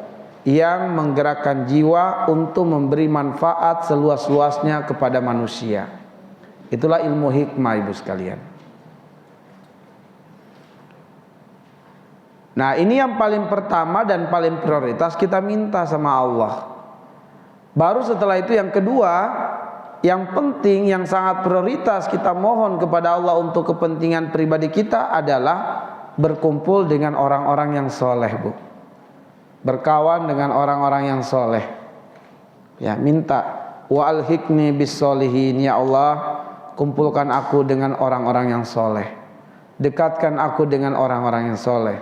yang menggerakkan jiwa untuk memberi manfaat seluas-luasnya kepada manusia. Itulah ilmu hikmah Ibu sekalian. Nah, ini yang paling pertama dan paling prioritas kita minta sama Allah. Baru setelah itu yang kedua, yang penting, yang sangat prioritas kita mohon kepada Allah untuk kepentingan pribadi kita adalah berkumpul dengan orang-orang yang soleh Bu. Berkawan dengan orang-orang yang soleh. Ya, minta wa alhiqni bis solihin, ya Allah, kumpulkan aku dengan orang-orang yang soleh. Dekatkan aku dengan orang-orang yang soleh.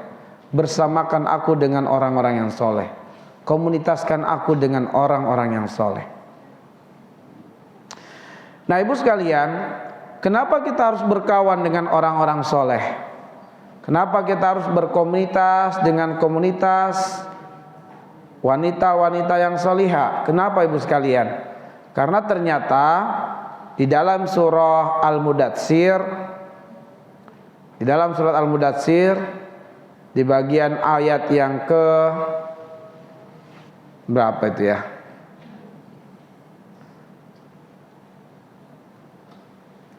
Bersamakan aku dengan orang-orang yang soleh. Komunitaskan aku dengan orang-orang yang soleh. Nah Ibu sekalian, kenapa kita harus berkawan dengan orang-orang soleh? Kenapa kita harus berkomunitas dengan komunitas wanita-wanita yang solihah? Kenapa Ibu sekalian? Karena ternyata di dalam surah Al-Mudatsir, di dalam surat Al-Mudatsir, di bagian ayat yang ke berapa itu ya?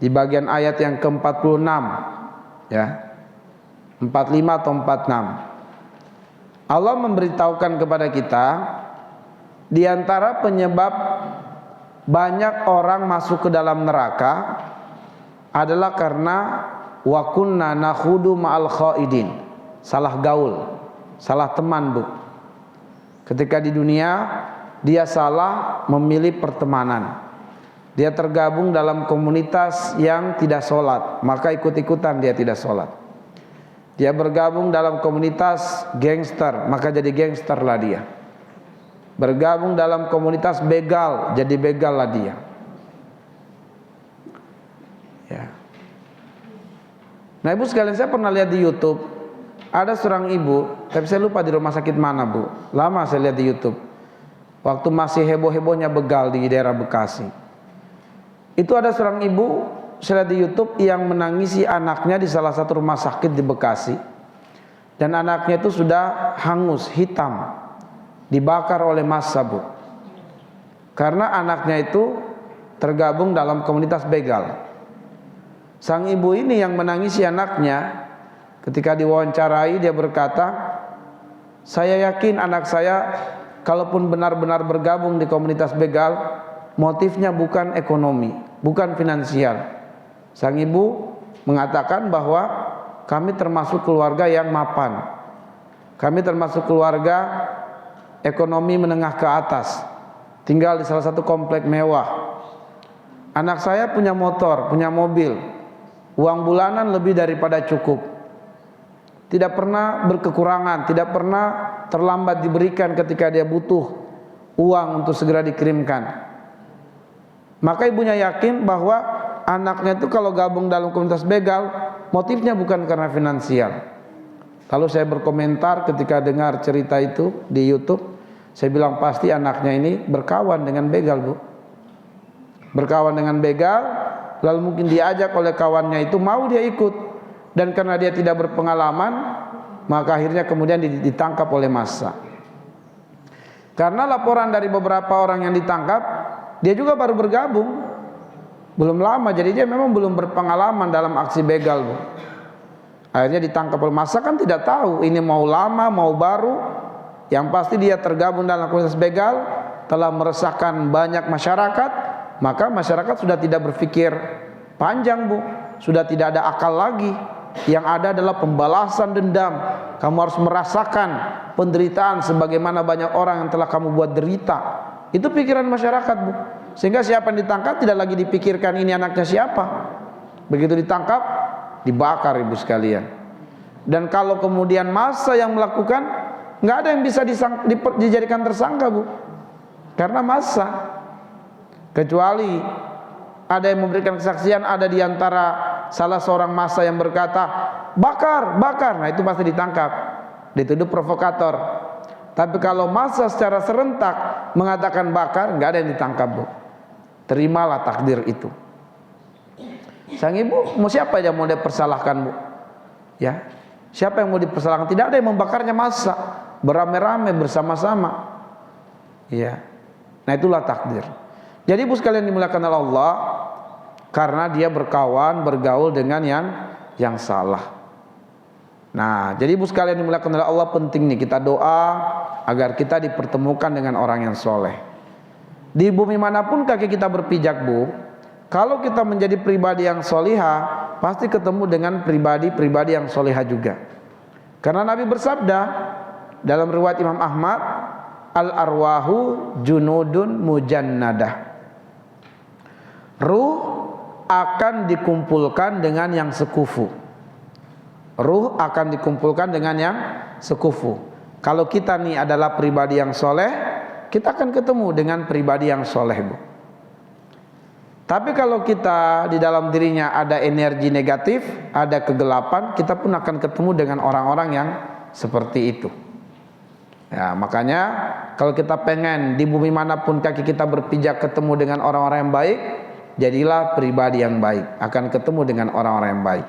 Di bagian ayat yang ke-46 ya. 45 atau 46. Allah memberitahukan kepada kita di antara penyebab banyak orang masuk ke dalam neraka adalah karena wa kunna nakhudu ma'al khaidin. Salah gaul, salah teman Bu. Ketika di dunia dia salah memilih pertemanan. Dia tergabung dalam komunitas yang tidak sholat, maka ikut-ikutan dia tidak sholat. Dia bergabung dalam komunitas gangster, maka jadi gangster lah dia. Bergabung dalam komunitas begal, jadi begal lah dia. Ya. Nah Ibu sekalian, saya pernah lihat di YouTube, ada seorang ibu, tapi saya lupa di rumah sakit mana Bu. Lama saya lihat di YouTube. Waktu masih heboh-hebohnya begal di daerah Bekasi. Itu ada seorang ibu, saya lihat di YouTube, yang menangisi anaknya di salah satu rumah sakit di Bekasi. Dan anaknya itu sudah hangus, hitam, dibakar oleh massa Bu. Karena anaknya itu tergabung dalam komunitas begal. Sang ibu ini yang menangisi anaknya, ketika diwawancarai dia berkata, saya yakin anak saya kalaupun benar-benar bergabung di komunitas begal, motifnya bukan ekonomi, bukan finansial. Sang ibu mengatakan bahwa kami termasuk keluarga yang mapan. Kami termasuk keluarga ekonomi menengah ke atas, tinggal di salah satu komplek mewah. Anak saya punya motor, punya mobil, uang bulanan lebih daripada cukup. Tidak pernah berkekurangan, tidak pernah terlambat diberikan ketika dia butuh uang untuk segera dikirimkan. Maka ibunya yakin bahwa anaknya itu kalau gabung dalam komunitas begal, motifnya bukan karena finansial. Lalu saya berkomentar ketika dengar cerita itu di YouTube, saya bilang pasti anaknya ini berkawan dengan begal, Bu. Berkawan dengan begal, lalu mungkin diajak oleh kawannya itu, mau dia ikut, dan karena dia tidak berpengalaman, maka akhirnya kemudian ditangkap oleh massa. Karena laporan dari beberapa orang yang ditangkap, dia juga baru bergabung, belum lama, jadi dia memang belum berpengalaman dalam aksi begal, Bu. Akhirnya ditangkap oleh massa, kan tidak tahu ini mau lama mau baru. Yang pasti dia tergabung dalam komunitas begal, telah meresahkan banyak masyarakat. Maka masyarakat sudah tidak berpikir panjang, Bu, sudah tidak ada akal lagi. Yang ada adalah pembalasan dendam. Kamu harus merasakan penderitaan sebagaimana banyak orang yang telah kamu buat derita. Itu pikiran masyarakat, Bu. Sehingga siapa yang ditangkap tidak lagi dipikirkan ini anaknya siapa. Begitu ditangkap, dibakar, Ibu sekalian. Dan kalau kemudian massa yang melakukan, nggak ada yang bisa dijadikan tersangka, Bu, karena massa. Kecuali ada yang memberikan kesaksian, ada di antara salah seorang massa yang berkata bakar, bakar, nah itu pasti ditangkap, dituduh provokator. Tapi kalau massa secara serentak mengatakan bakar, nggak ada yang ditangkap, Bu. Terimalah takdir itu. Sang ibu, mau siapa yang mau dipersalahkan, Bu? Ya, siapa yang mau dipersalahkan? Tidak ada yang membakarnya massa, beramai-ramai bersama-sama. Ya, nah itulah takdir. Jadi ibu sekalian dimuliakan oleh Allah, karena dia berkawan, bergaul dengan yang salah. Nah, jadi ibu sekalian dimuliakan oleh Allah, penting nih kita doa agar kita dipertemukan dengan orang yang soleh. Di bumi manapun kaki kita berpijak, Bu, kalau kita menjadi pribadi yang soliha, pasti ketemu dengan pribadi-pribadi yang soliha juga. Karena Nabi bersabda dalam riwayat Imam Ahmad, al-arwahu junudun mujannadah. Ruh akan dikumpulkan dengan yang sekufu. Ruh akan dikumpulkan dengan yang sekufu. Kalau kita nih adalah pribadi yang soleh, kita akan ketemu dengan pribadi yang soleh, Bu. Tapi kalau kita di dalam dirinya ada energi negatif, ada kegelapan, kita pun akan ketemu dengan orang-orang yang seperti itu. Ya, makanya kalau kita pengen di bumi manapun kaki kita berpijak ketemu dengan orang-orang yang baik, jadilah pribadi yang baik, akan ketemu dengan orang-orang yang baik.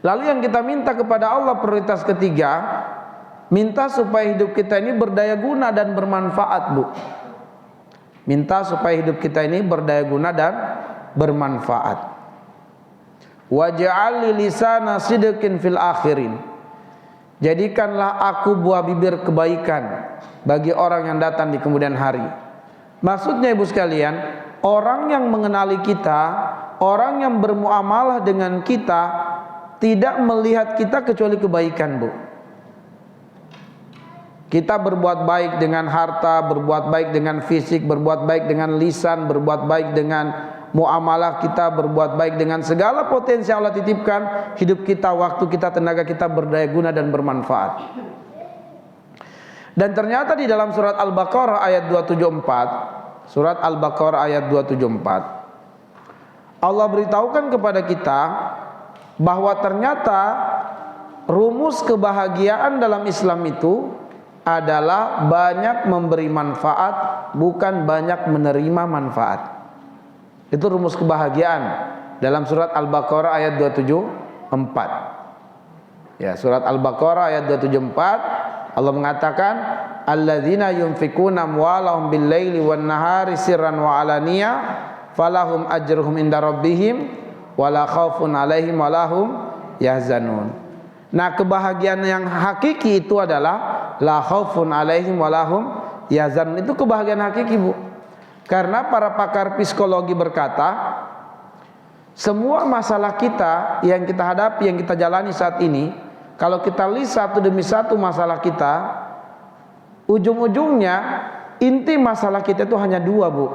Lalu yang kita minta kepada Allah, prioritas ketiga, minta supaya hidup kita ini berdaya guna dan bermanfaat, Bu. Minta supaya hidup kita ini berdaya guna dan bermanfaat. Waj'al li lisana sidqin fil akhirin. Jadikanlah aku buah bibir kebaikan bagi orang yang datang di kemudian hari. Maksudnya ibu sekalian, orang yang mengenali kita, orang yang bermuamalah dengan kita, tidak melihat kita kecuali kebaikan, Bu. Kita berbuat baik dengan harta, berbuat baik dengan fisik, berbuat baik dengan lisan, berbuat baik dengan muamalah kita, berbuat baik dengan segala potensi yang Allah titipkan. Hidup kita, waktu kita, tenaga kita berdaya guna dan bermanfaat. Dan ternyata di dalam surat Al-Baqarah ayat 274, surat Al-Baqarah ayat 274, Allah beritahukan kepada kita bahwa ternyata rumus kebahagiaan dalam Islam itu adalah banyak memberi manfaat, bukan banyak menerima manfaat. Itu rumus kebahagiaan dalam surat Al-Baqarah ayat 274. Ya, surat Al-Baqarah ayat 274, Allah mengatakan, alladzina yunfikuna amwalahum bil-laili wan-nahari sirran wa alaniyah falahum ajruhum inda rabbihim wala khaufun alaihim walahum yahzanun. Nah, kebahagiaan yang hakiki itu adalah la khaufun alaihim walahum yahzanun. Itu kebahagiaan hakiki, Bu. Karena para pakar psikologi berkata, semua masalah kita yang kita hadapi, yang kita jalani saat ini, kalau kita list satu demi satu masalah kita, ujung-ujungnya inti masalah kita itu hanya dua, Bu.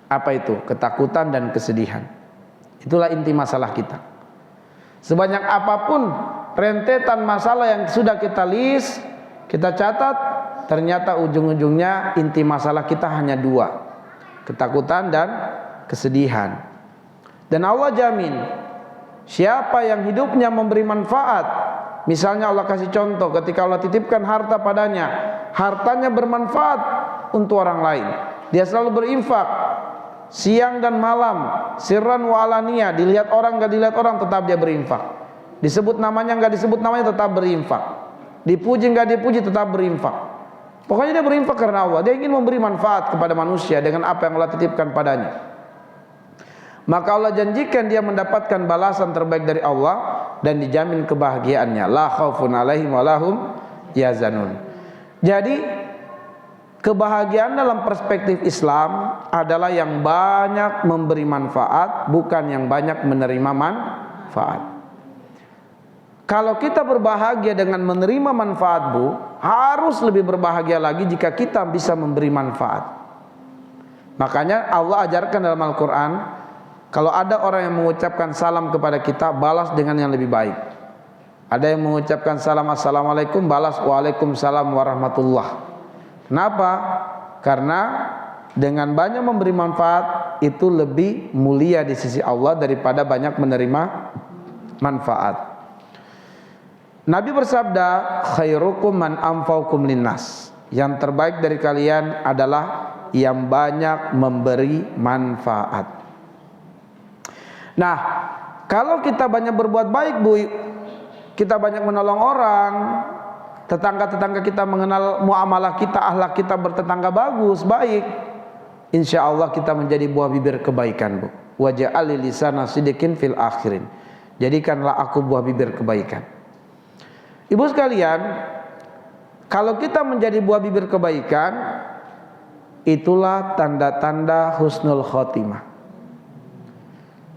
Apa itu? Ketakutan dan kesedihan. Itulah inti masalah kita. Sebanyak apapun rentetan masalah yang sudah kita list, kita catat, ternyata ujung-ujungnya inti masalah kita hanya dua. ketakutan dan kesedihan. Dan Allah jamin siapa yang hidupnya memberi manfaat. Misalnya Allah kasih contoh, ketika Allah titipkan harta padanya, hartanya bermanfaat untuk orang lain, dia selalu berinfak siang dan malam, sirran wa alaniyah, dilihat orang gak dilihat orang tetap dia berinfak, disebut namanya gak disebut namanya tetap berinfak, dipuji gak dipuji tetap berinfak. Pokoknya dia berinfak karena Allah, dia ingin memberi manfaat kepada manusia dengan apa yang Allah titipkan padanya. Maka Allah janjikan dia mendapatkan balasan terbaik dari Allah dan dijamin kebahagiaannya. La khaufun alaihim wa lahum yahzanun. Jadi kebahagiaan dalam perspektif Islam adalah yang banyak memberi manfaat, bukan yang banyak menerima manfaat. Kalau kita berbahagia dengan menerima manfaat, Bu, harus lebih berbahagia lagi jika kita bisa memberi manfaat. Makanya Allah ajarkan dalam Al-Quran, kalau ada orang yang mengucapkan salam kepada kita, balas dengan yang lebih baik. Ada yang mengucapkan salam assalamualaikum, balas waalaikumsalam warahmatullah. Kenapa? Karena dengan banyak memberi manfaat itu lebih mulia di sisi Allah daripada banyak menerima manfaat. Nabi bersabda, khairukum man anfa'ukum linnas. Yang terbaik dari kalian adalah yang banyak memberi manfaat. Nah, kalau kita banyak berbuat baik, Bu, kita banyak menolong orang, tetangga-tetangga kita mengenal muamalah kita, akhlak kita bertetangga bagus, baik, insya Allah kita menjadi buah bibir kebaikan, Bu. Waja'ali lisana sidikin fil akhirin. Jadikanlah aku buah bibir kebaikan. Ibu sekalian, kalau kita menjadi buah bibir kebaikan, itulah tanda-tanda husnul khotimah.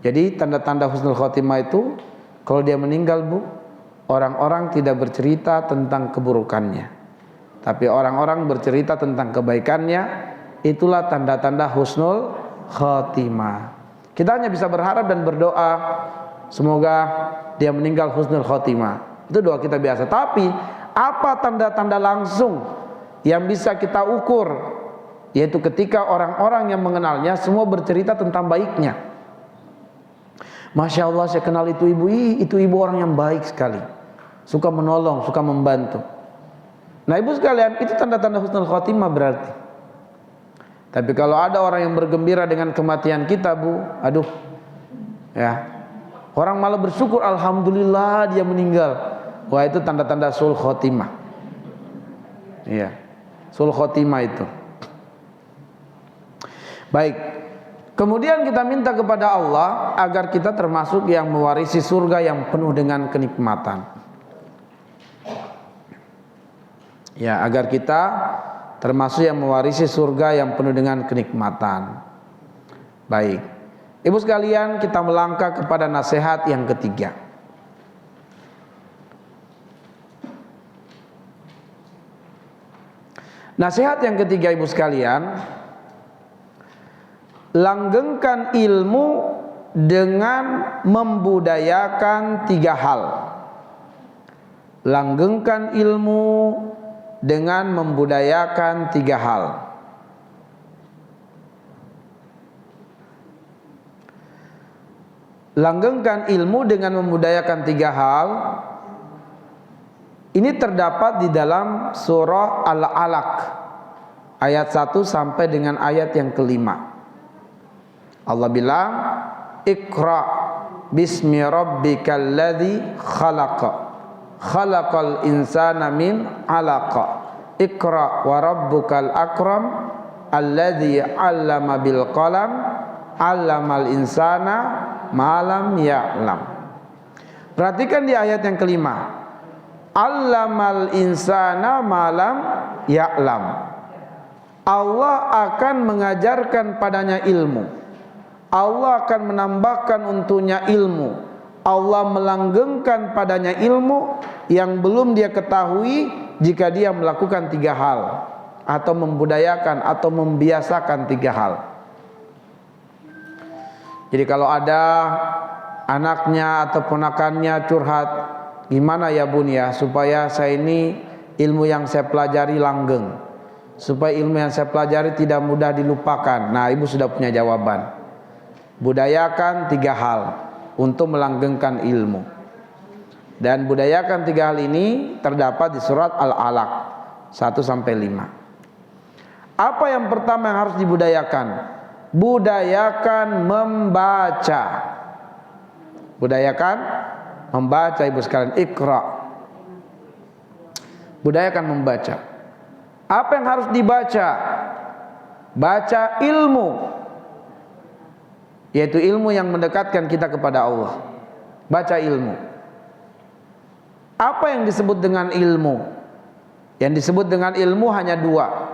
Jadi tanda-tanda husnul khotimah itu, kalau dia meninggal, Bu, orang-orang tidak bercerita tentang keburukannya, tapi orang-orang bercerita tentang kebaikannya. Itulah tanda-tanda husnul khotimah. Kita hanya bisa berharap dan berdoa semoga dia meninggal husnul khotimah. Itu doa kita biasa. Tapi apa tanda-tanda langsung yang bisa kita ukur? Yaitu ketika orang-orang yang mengenalnya semua bercerita tentang baiknya. Masya Allah, saya kenal itu ibu orang yang baik sekali, suka menolong, suka membantu. Nah ibu sekalian, itu tanda-tanda husnul khotimah berarti. Tapi kalau ada orang yang bergembira dengan kematian kita, Bu, aduh, ya, orang malah bersyukur, alhamdulillah dia meninggal. Wah, itu tanda-tanda sul khotimah. Iya, sul khotimah itu. Baik. Kemudian kita minta kepada Allah agar kita termasuk yang mewarisi surga yang penuh dengan kenikmatan. Ya, agar kita termasuk yang mewarisi surga yang penuh dengan kenikmatan. Baik. Ibu sekalian, kita melangkah kepada nasihat yang ketiga. Nasihat yang ketiga, ibu sekalian, langgengkan ilmu dengan membudayakan 3 hal. Langgengkan ilmu dengan membudayakan 3 hal. Langgengkan ilmu dengan membudayakan 3 hal. Ini terdapat di dalam surah Al-Alaq ayat 1 sampai dengan ayat yang kelima. Allah bilang, Iqra bismi rabbikal ladzi khalaqa khalaqal insana min 'alaqa Iqra wa rabbukal akram alladzi 'allama bil qalam 'allamal insana ma lam ya'lam. Perhatikan di ayat yang kelima, 'allamal insana ma lam ya'lam. Allah akan mengajarkan padanya ilmu. Allah akan menambahkan untuknya ilmu. Allah melanggengkan padanya ilmu yang belum dia ketahui jika dia melakukan 3 hal, atau membudayakan atau membiasakan 3 hal. Jadi kalau ada anaknya atau ponakannya curhat, gimana ya Bun ya supaya saya ini ilmu yang saya pelajari langgeng, supaya ilmu yang saya pelajari tidak mudah dilupakan? Nah, ibu sudah punya jawaban. Budayakan 3 hal untuk melanggengkan ilmu. Dan budayakan 3 hal ini terdapat di surat Al-Alaq 1-5. Apa yang pertama yang harus dibudayakan? Budayakan membaca. Budayakan membaca, ibu sekalian. Iqra. Budayakan membaca. Apa yang harus dibaca? Baca ilmu, yaitu ilmu yang mendekatkan kita kepada Allah. Baca ilmu. Apa yang disebut dengan ilmu? Yang disebut dengan ilmu hanya 2.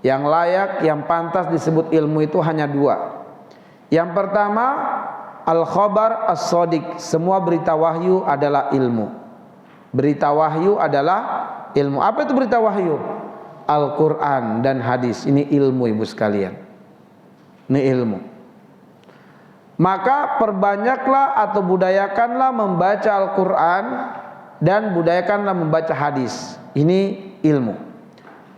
Yang layak, yang pantas disebut ilmu itu hanya 2. Yang pertama, al-khabar as-shadiq. Semua berita wahyu adalah ilmu. Berita wahyu adalah ilmu. Apa itu berita wahyu? Al-Quran dan hadis. Ini ilmu, ibu sekalian. Ini ilmu. Maka perbanyaklah atau budayakanlah membaca Al-Quran dan budayakanlah membaca hadis. Ini ilmu.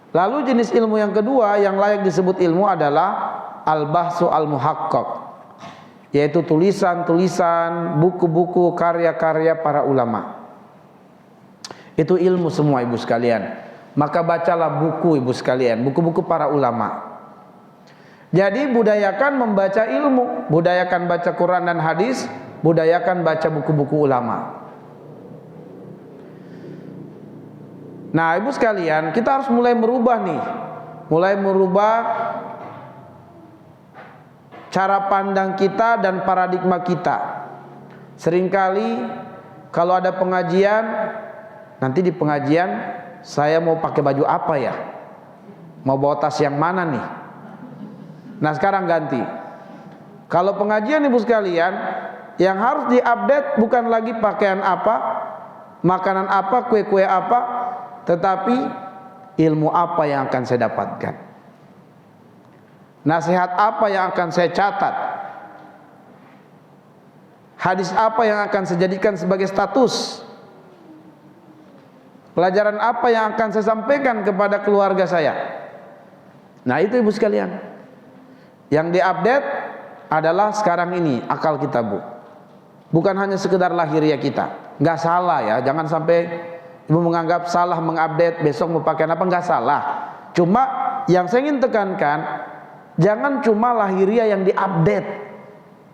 Lalu jenis ilmu yang kedua yang layak disebut ilmu adalah al-bahsu al-muhaqqaq, yaitu tulisan-tulisan, buku-buku, karya-karya para ulama. Itu ilmu semua, ibu sekalian. Maka bacalah buku, ibu sekalian, buku-buku para ulama. Jadi budayakan membaca ilmu, budayakan baca Quran dan hadis, budayakan baca buku-buku ulama. Nah, ibu sekalian, kita harus mulai merubah nih. Mulai merubah cara pandang kita dan paradigma kita. Seringkali kalau ada pengajian, nanti di pengajian saya mau pakai baju apa ya? Mau bawa tas yang mana nih? Nah, sekarang ganti. Kalau pengajian, ibu sekalian, yang harus diupdate bukan lagi pakaian apa, makanan apa, kue-kue apa, tetapi ilmu apa yang akan saya dapatkan, nasihat apa yang akan saya catat, hadis apa yang akan saya jadikan sebagai status, pelajaran apa yang akan saya sampaikan kepada keluarga saya. Nah, itu ibu sekalian, yang diupdate adalah sekarang ini akal kita, bu. Bukan hanya sekedar lahiriah kita. Nggak salah ya, jangan sampai ibu menganggap salah mengupdate besok mau pakai apa. Nggak salah. Cuma yang saya ingin tekankan, jangan cuma lahiriah yang diupdate,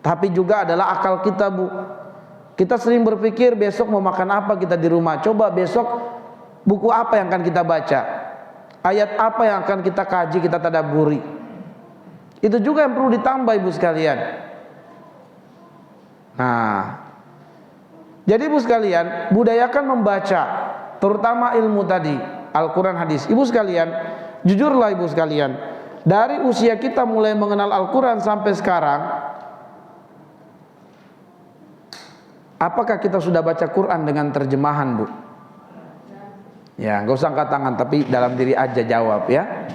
tapi juga adalah akal kita, bu. Kita sering berpikir besok mau makan apa kita di rumah. Coba besok buku apa yang akan kita baca, ayat apa yang akan kita kaji, kita tadabburi. Itu juga yang perlu ditambah, ibu sekalian. Nah, jadi ibu sekalian, budayakan membaca, terutama ilmu tadi, Al-Quran, hadis. Ibu sekalian, jujurlah ibu sekalian, dari usia kita mulai mengenal Al-Quran sampai sekarang, apakah kita sudah baca Quran dengan terjemahan, bu? Ya, nggak usah angkat tangan, tapi dalam diri aja jawab ya.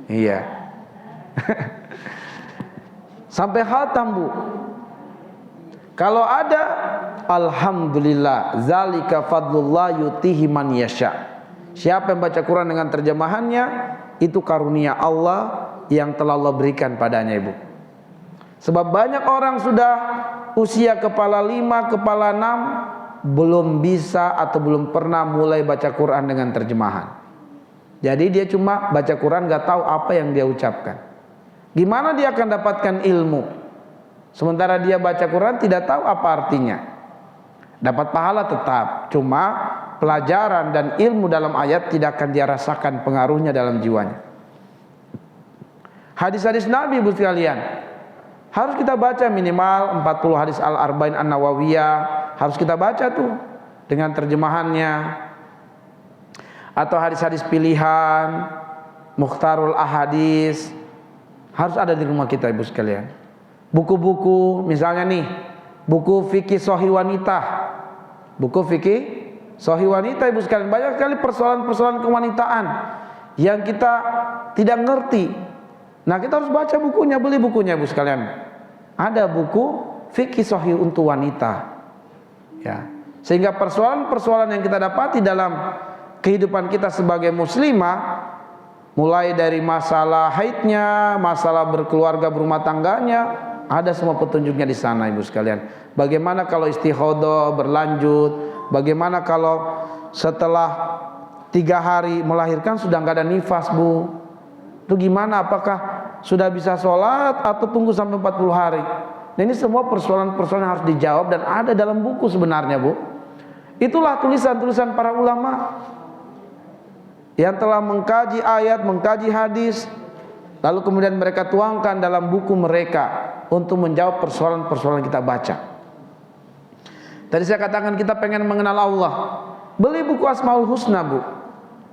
Iya. Sampai khatam, bu. Kalau ada, alhamdulillah, zalika fadlullah yutihi man yasha. Siapa yang baca Quran dengan terjemahannya, itu karunia Allah yang telah Allah berikan padanya, ibu. Sebab banyak orang sudah usia kepala 5, kepala 6, belum bisa atau belum pernah mulai baca Quran dengan terjemahan. Jadi dia cuma baca Quran, gak tahu apa yang dia ucapkan. Gimana dia akan dapatkan ilmu? Sementara dia baca Quran tidak tahu apa artinya. Dapat pahala tetap, cuma pelajaran dan ilmu dalam ayat tidak akan dia rasakan pengaruhnya dalam jiwanya. Hadis-hadis Nabi, ibu sekalian, harus kita baca minimal 40 hadis Al-Arba'in An-Nawawiyah. Harus kita baca tuh dengan terjemahannya. Atau hadis-hadis pilihan, Mukhtarul Ahadis, harus ada di rumah kita, ibu sekalian. Buku-buku, misalnya nih, buku fikih Sahih Wanita. Buku fikih Sahih Wanita, ibu sekalian, banyak sekali persoalan-persoalan kewanitaan yang kita tidak ngerti. Nah, kita harus baca bukunya, beli bukunya, ibu sekalian. Ada buku fikih Sahih untuk wanita. Ya. Sehingga persoalan-persoalan yang kita dapati dalam kehidupan kita sebagai muslimah Mulai dari masalah haidnya, masalah berkeluarga berumah tangganya, ada semua petunjuknya di sana ibu sekalian. Bagaimana kalau istihadah berlanjut, bagaimana kalau setelah 3 hari melahirkan sudah nggak ada nifas bu, itu gimana, apakah sudah bisa sholat atau tunggu sampai 40 hari. Nah ini semua persoalan-persoalan yang harus dijawab dan ada dalam buku sebenarnya bu. Itulah tulisan-tulisan para ulama yang telah mengkaji ayat, mengkaji hadis, lalu kemudian mereka tuangkan dalam buku mereka untuk menjawab persoalan-persoalan kita baca. Tadi saya katakan kita pengen mengenal Allah, beli buku Asmaul Husna bu.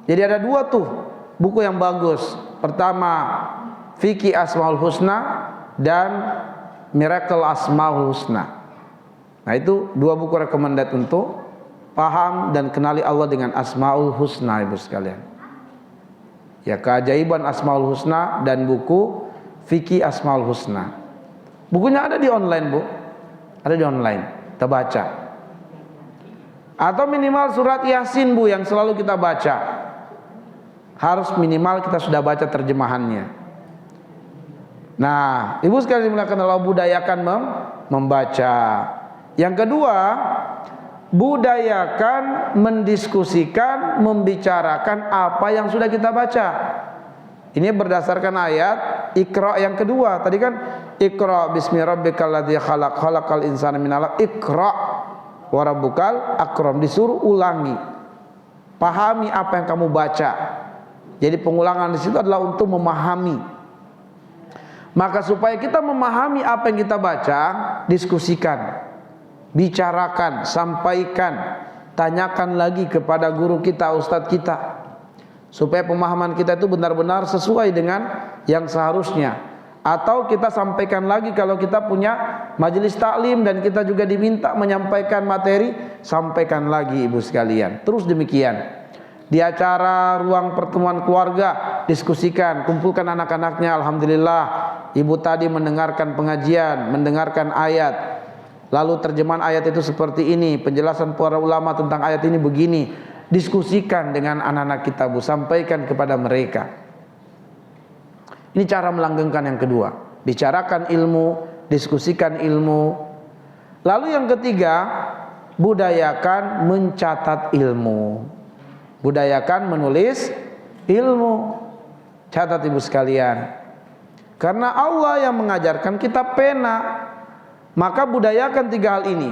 Jadi ada 2 tuh buku yang bagus. Pertama Fikih Asmaul Husna dan Miracle Asmaul Husna. Nah itu 2 buku recommended untuk paham dan kenali Allah dengan Asmaul Husna ibu sekalian. Ya, Keajaiban Asmaul Husna dan buku Fikih Asmaul Husna. Bukunya ada di online bu, ada di online, kita baca. Atau minimal surat Yasin bu yang selalu kita baca, harus minimal kita sudah baca terjemahannya. Nah ibu sekalian dimuliakan Allah, budayakan membaca. Yang kedua, budayakan mendiskusikan, membicarakan apa yang sudah kita baca. Ini berdasarkan ayat Iqra yang kedua. Tadi kan Iqra bismi rabbikal ladzi khalaq, khalaqal insana min 'alaq. Iqra wa rabbukal akram, disuruh ulangi. Pahami apa yang kamu baca. Jadi pengulangan di situ adalah untuk memahami. Maka supaya kita memahami apa yang kita baca, diskusikan, bicarakan, sampaikan, tanyakan lagi kepada guru kita, ustadz kita, supaya pemahaman kita itu benar-benar sesuai dengan yang seharusnya. Atau kita sampaikan lagi kalau kita punya majelis taklim dan kita juga diminta menyampaikan materi, sampaikan lagi ibu sekalian. Terus demikian. Di acara ruang pertemuan keluarga, diskusikan, kumpulkan anak-anaknya. Alhamdulillah ibu tadi mendengarkan pengajian, mendengarkan ayat, lalu terjemahan ayat itu seperti ini, penjelasan para ulama tentang ayat ini begini. Diskusikan dengan anak-anak kita bu, sampaikan kepada mereka. Ini cara melanggengkan yang kedua. Bicarakan ilmu, diskusikan ilmu. Lalu yang ketiga, budayakan mencatat ilmu. Budayakan menulis ilmu. Catat ibu sekalian. Karena Allah yang mengajarkan kita pena. Maka budayakan 3 hal ini.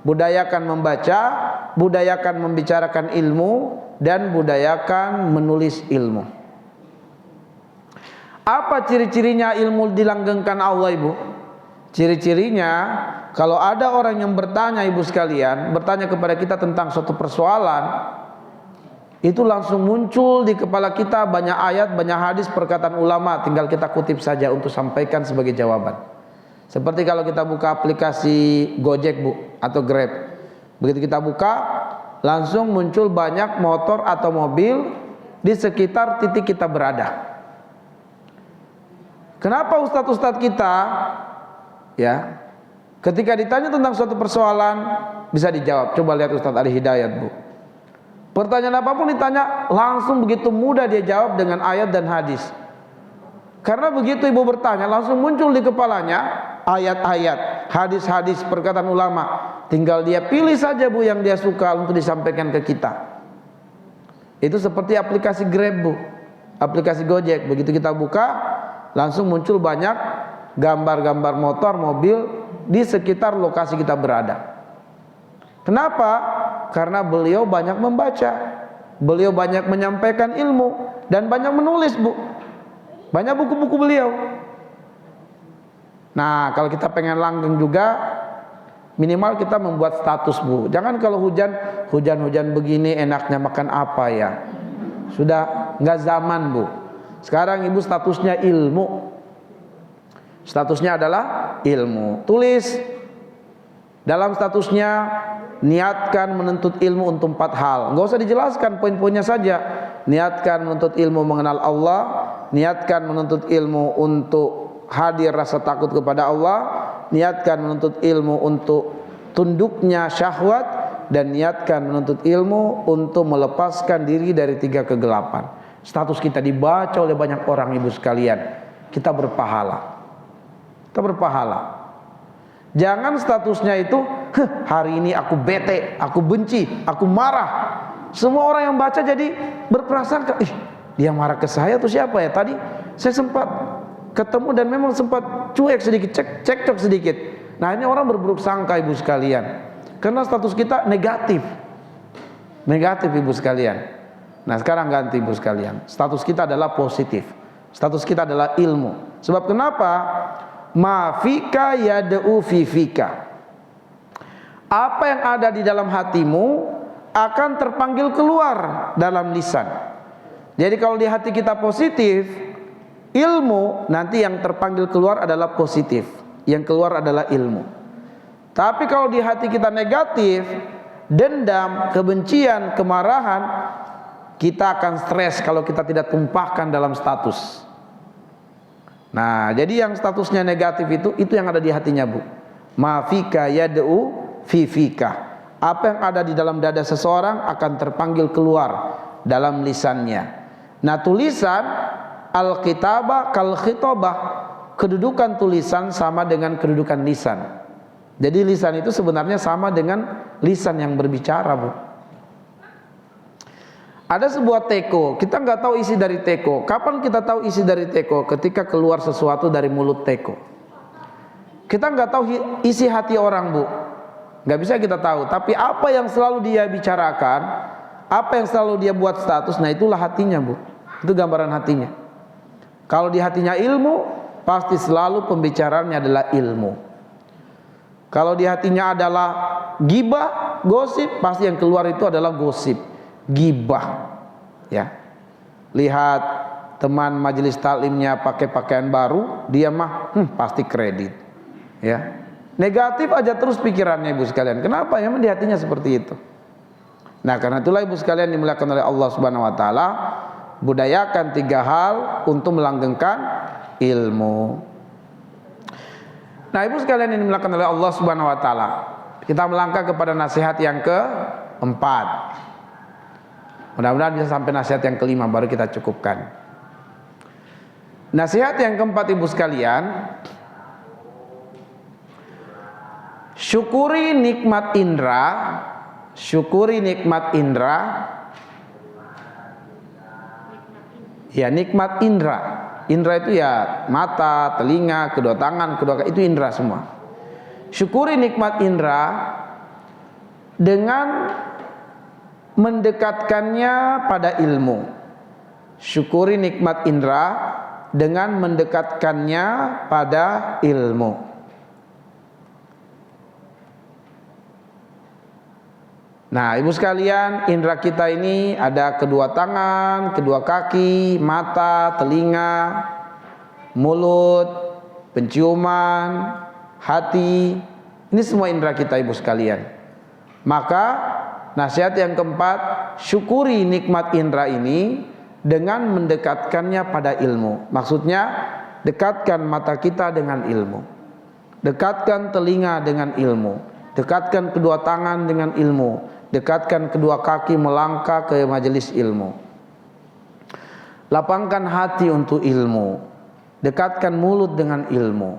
Budayakan membaca, budayakan membicarakan ilmu, dan budayakan menulis ilmu. Apa ciri-cirinya ilmu dilanggengkan Allah ibu? Ciri-cirinya, kalau ada orang yang bertanya ibu sekalian, bertanya kepada kita tentang suatu persoalan, itu langsung muncul di kepala kita banyak ayat, banyak hadis, perkataan ulama, tinggal kita kutip saja untuk sampaikan sebagai jawaban. Seperti kalau kita buka aplikasi Gojek bu, atau Grab, begitu kita buka, langsung muncul banyak motor atau mobil di sekitar titik kita berada. Kenapa ustadz-ustadz kita, ya, ketika ditanya tentang suatu persoalan bisa dijawab? Coba lihat Ustadz Ali Hidayat bu. Pertanyaan apapun ditanya langsung begitu mudah dia jawab dengan ayat dan hadis. Karena begitu ibu bertanya langsung muncul di kepalanya ayat-ayat, hadis-hadis, perkataan ulama. Tinggal dia pilih saja bu yang dia suka untuk disampaikan ke kita. Itu seperti aplikasi Grab bu, aplikasi Gojek. Begitu kita buka langsung muncul banyak gambar-gambar motor, mobil di sekitar lokasi kita berada. Kenapa? Karena beliau banyak membaca, beliau banyak menyampaikan ilmu, dan banyak menulis bu. Banyak buku-buku beliau. Nah kalau kita pengen langgeng juga, minimal kita membuat status bu. Jangan kalau hujan begini enaknya makan apa ya. Sudah nggak zaman bu. Sekarang ibu statusnya ilmu. Statusnya adalah ilmu. Tulis dalam statusnya, niatkan menuntut ilmu untuk 4 hal. Nggak usah dijelaskan, poin-poinnya saja. Niatkan menuntut ilmu mengenal Allah, niatkan menuntut ilmu untuk hadir rasa takut kepada Allah, niatkan menuntut ilmu untuk tunduknya syahwat, dan niatkan menuntut ilmu untuk melepaskan diri dari 3 kegelapan. status kita dibaca oleh banyak orang, ibu sekalian, kita berpahala. Kita berpahala. Jangan statusnya itu, hari ini aku bete, aku benci, aku marah. Semua orang yang baca jadi berprasangka, dia marah ke saya atau siapa ya? Tadi saya sempat ketemu dan memang sempat cuek sedikit, cekcok sedikit. Nah, ini orang berburuk sangka, ibu sekalian, karena status kita negatif. Negatif, ibu sekalian. Nah, sekarang ganti, ibu sekalian. Status kita adalah positif. Status kita adalah ilmu. Sebab kenapa? Ma fika yad'u fi fika. Apa yang ada di dalam hatimu akan terpanggil keluar dalam lisan. Jadi kalau di hati kita positif, ilmu, nanti yang terpanggil keluar adalah positif. Yang keluar adalah ilmu. Tapi kalau di hati kita negatif, dendam, kebencian, kemarahan, kita akan stres kalau kita tidak tumpahkan dalam status. Nah, jadi yang statusnya negatif itu yang ada di hatinya, Bu. Ma fika yad'u fi fika. Apa yang ada di dalam dada seseorang akan terpanggil keluar dalam lisannya. Nah, tulisan al-kitabah kal khitabah. Kedudukan tulisan sama dengan kedudukan lisan. Jadi lisan itu sebenarnya sama dengan lisan yang berbicara, Bu. Ada sebuah teko, kita nggak tahu isi dari teko. Kapan kita tahu isi dari teko? Ketika keluar sesuatu dari mulut teko. Kita nggak tahu isi hati orang, Bu. Nggak bisa kita tahu. Tapi apa yang selalu dia bicarakan, apa yang selalu dia buat status, nah itulah hatinya, Bu. Itu gambaran hatinya. Kalau di hatinya ilmu, pasti selalu pembicaraannya adalah ilmu. Kalau di hatinya adalah gibah, gosip, pasti yang keluar itu adalah gosip, gibah. Ya. Lihat teman majelis taklimnya pakai pakaian baru, dia mah pasti kredit. Ya. Negatif aja terus pikirannya, ibu sekalian. Kenapa? Ya, di hatinya seperti itu. Nah, karena itulah ibu sekalian dimuliakan oleh Allah Subhanahu wa taala, budayakan 3 hal untuk melanggengkan ilmu. Nah, ibu sekalian yang dimuliakan oleh Allah Subhanahu wa taala, kita melangkah kepada nasihat yang keempat. Mudah-mudahan bisa sampai nasihat yang kelima baru kita cukupkan. Nasihat yang keempat, ibu sekalian, syukuri nikmat indra. Syukuri nikmat indra. Ya, nikmat indra. Indra itu ya mata, telinga, kedua tangan, kedua kaki, itu indra semua. Syukuri nikmat indra dengan mendekatkannya pada ilmu. Syukuri nikmat indra dengan mendekatkannya pada ilmu. Nah, ibu sekalian, indra kita ini ada kedua tangan, kedua kaki, mata, telinga, mulut, penciuman, hati. Ini semua indra kita, ibu sekalian. Maka nasihat yang keempat, syukuri nikmat indra ini dengan mendekatkannya pada ilmu. Maksudnya, dekatkan mata kita dengan ilmu, dekatkan telinga dengan ilmu, dekatkan kedua tangan dengan ilmu, dekatkan kedua kaki melangkah ke majelis ilmu. Lapangkan hati untuk ilmu. Dekatkan mulut dengan ilmu.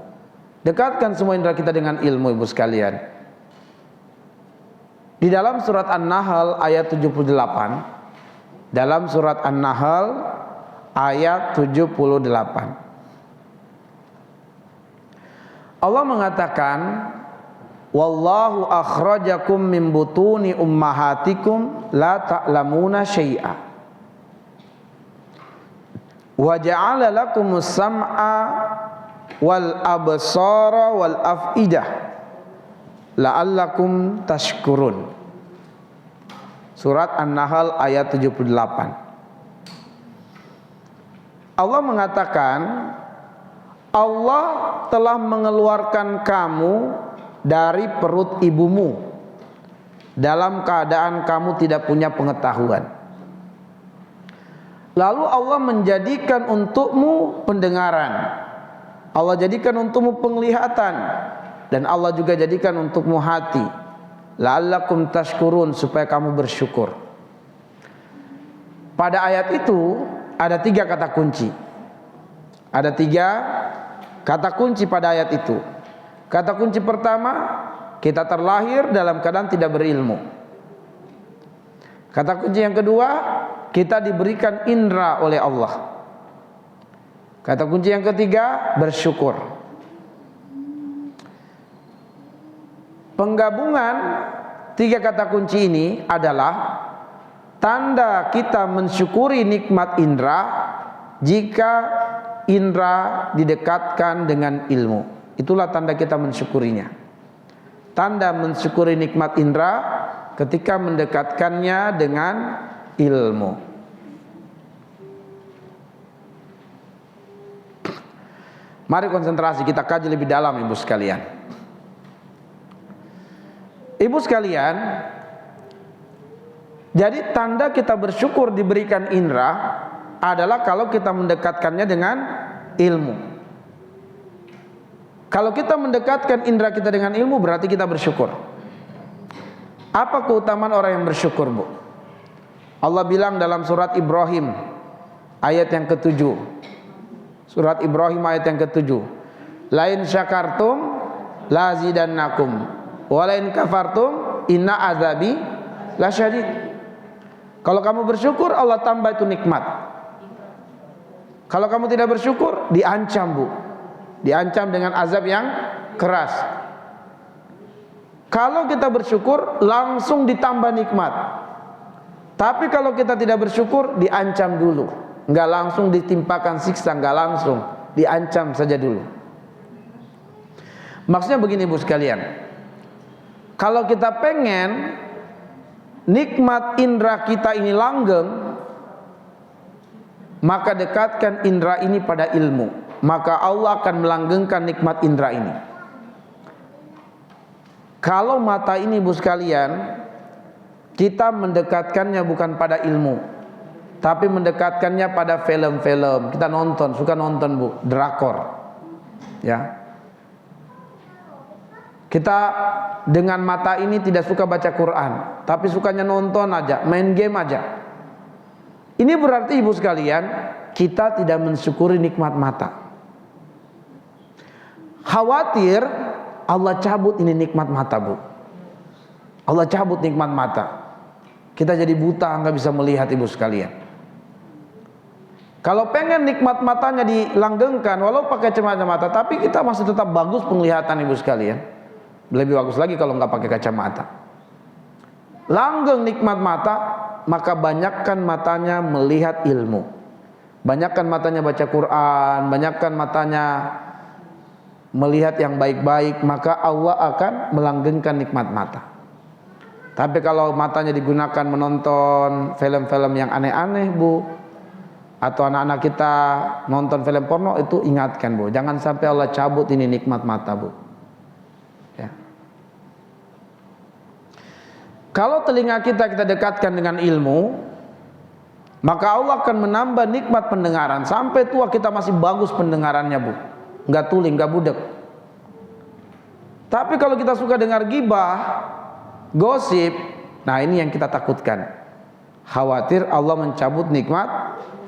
Dekatkan semua indera kita dengan ilmu, ibu sekalian. Di dalam surat An-Nahl ayat 78. Dalam surat An-Nahl ayat 78. Allah mengatakan, wallahu akhrajakum min butuni ummahatikum la ta'lamuna syai'a wa ja'ala lakumus sam'a wal absara wal af'idah la'allakum tashkurun. Surat An-Nahl ayat 78. Allah mengatakan, Allah telah mengeluarkan kamu dari perut ibumu dalam keadaan kamu tidak punya pengetahuan. Lalu Allah menjadikan untukmu pendengaran, Allah jadikan untukmu penglihatan, dan Allah juga jadikan untukmu hati. La'allakum tashkurun, supaya kamu bersyukur. Pada ayat itu ada 3 kata kunci. Ada 3 kata kunci pada ayat itu. Kata kunci pertama, kita terlahir dalam keadaan tidak berilmu. Kata kunci yang kedua, kita diberikan indera oleh Allah. Kata kunci yang ketiga, bersyukur. Penggabungan 3 kata kunci ini adalah tanda kita mensyukuri nikmat indera jika indera didekatkan dengan ilmu. Itulah tanda kita mensyukurinya. Tanda mensyukuri nikmat indera ketika mendekatkannya dengan ilmu. Mari konsentrasi, kita kaji lebih dalam ibu sekalian. Ibu sekalian, jadi tanda kita bersyukur diberikan indera adalah kalau kita mendekatkannya dengan ilmu. Kalau kita mendekatkan indera kita dengan ilmu, berarti kita bersyukur. Apa keutamaan orang yang bersyukur, Bu? Allah bilang dalam surat Ibrahim ayat yang ke-7. Surat Ibrahim ayat yang ke-7. Lain syakartum lazidannakum wa lain kafartum inna azabi lasyadid. Kalau kamu bersyukur, Allah tambah itu nikmat. Kalau kamu tidak bersyukur, diancam, Bu. Diancam dengan azab yang keras. Kalau kita bersyukur, langsung ditambah nikmat. Tapi kalau kita tidak bersyukur, diancam dulu. Enggak langsung ditimpakan siksa, enggak langsung, diancam saja dulu. Maksudnya begini, Bu sekalian. Kalau kita pengen nikmat indera kita ini langgeng, maka dekatkan indera ini pada ilmu. Maka Allah akan melanggengkan nikmat indera ini. Kalau mata ini, Bu sekalian, kita mendekatkannya bukan pada ilmu, tapi mendekatkannya pada film-film. Kita nonton, suka nonton, Bu, drakor. Ya. Kita dengan mata ini tidak suka baca Quran, tapi sukanya nonton aja, main game aja. Ini berarti, ibu sekalian, kita tidak mensyukuri nikmat mata. Khawatir Allah cabut ini nikmat mata, Bu. Allah cabut nikmat mata. Kita jadi buta, nggak bisa melihat, ibu sekalian. Kalau pengen nikmat matanya dilanggengkan, walau pakai kacamata, tapi kita masih tetap bagus penglihatan, ibu sekalian. Lebih bagus lagi kalau nggak pakai kacamata. Langgeng nikmat mata, maka banyakkan matanya melihat ilmu. Banyakkan matanya baca Quran, banyakkan matanya melihat yang baik-baik, maka Allah akan melanggengkan nikmat mata. Tapi kalau matanya digunakan menonton film-film yang aneh-aneh, Bu, atau anak-anak kita nonton film porno, itu ingatkan, Bu, jangan sampai Allah cabut ini nikmat mata, Bu. Ya. Kalau telinga kita dekatkan dengan ilmu, maka Allah akan menambah nikmat pendengaran. Sampai tua kita masih bagus pendengarannya, Bu, nggak tuli, nggak budek. Tapi kalau kita suka dengar gibah, gosip, nah ini yang kita takutkan. Khawatir Allah mencabut nikmat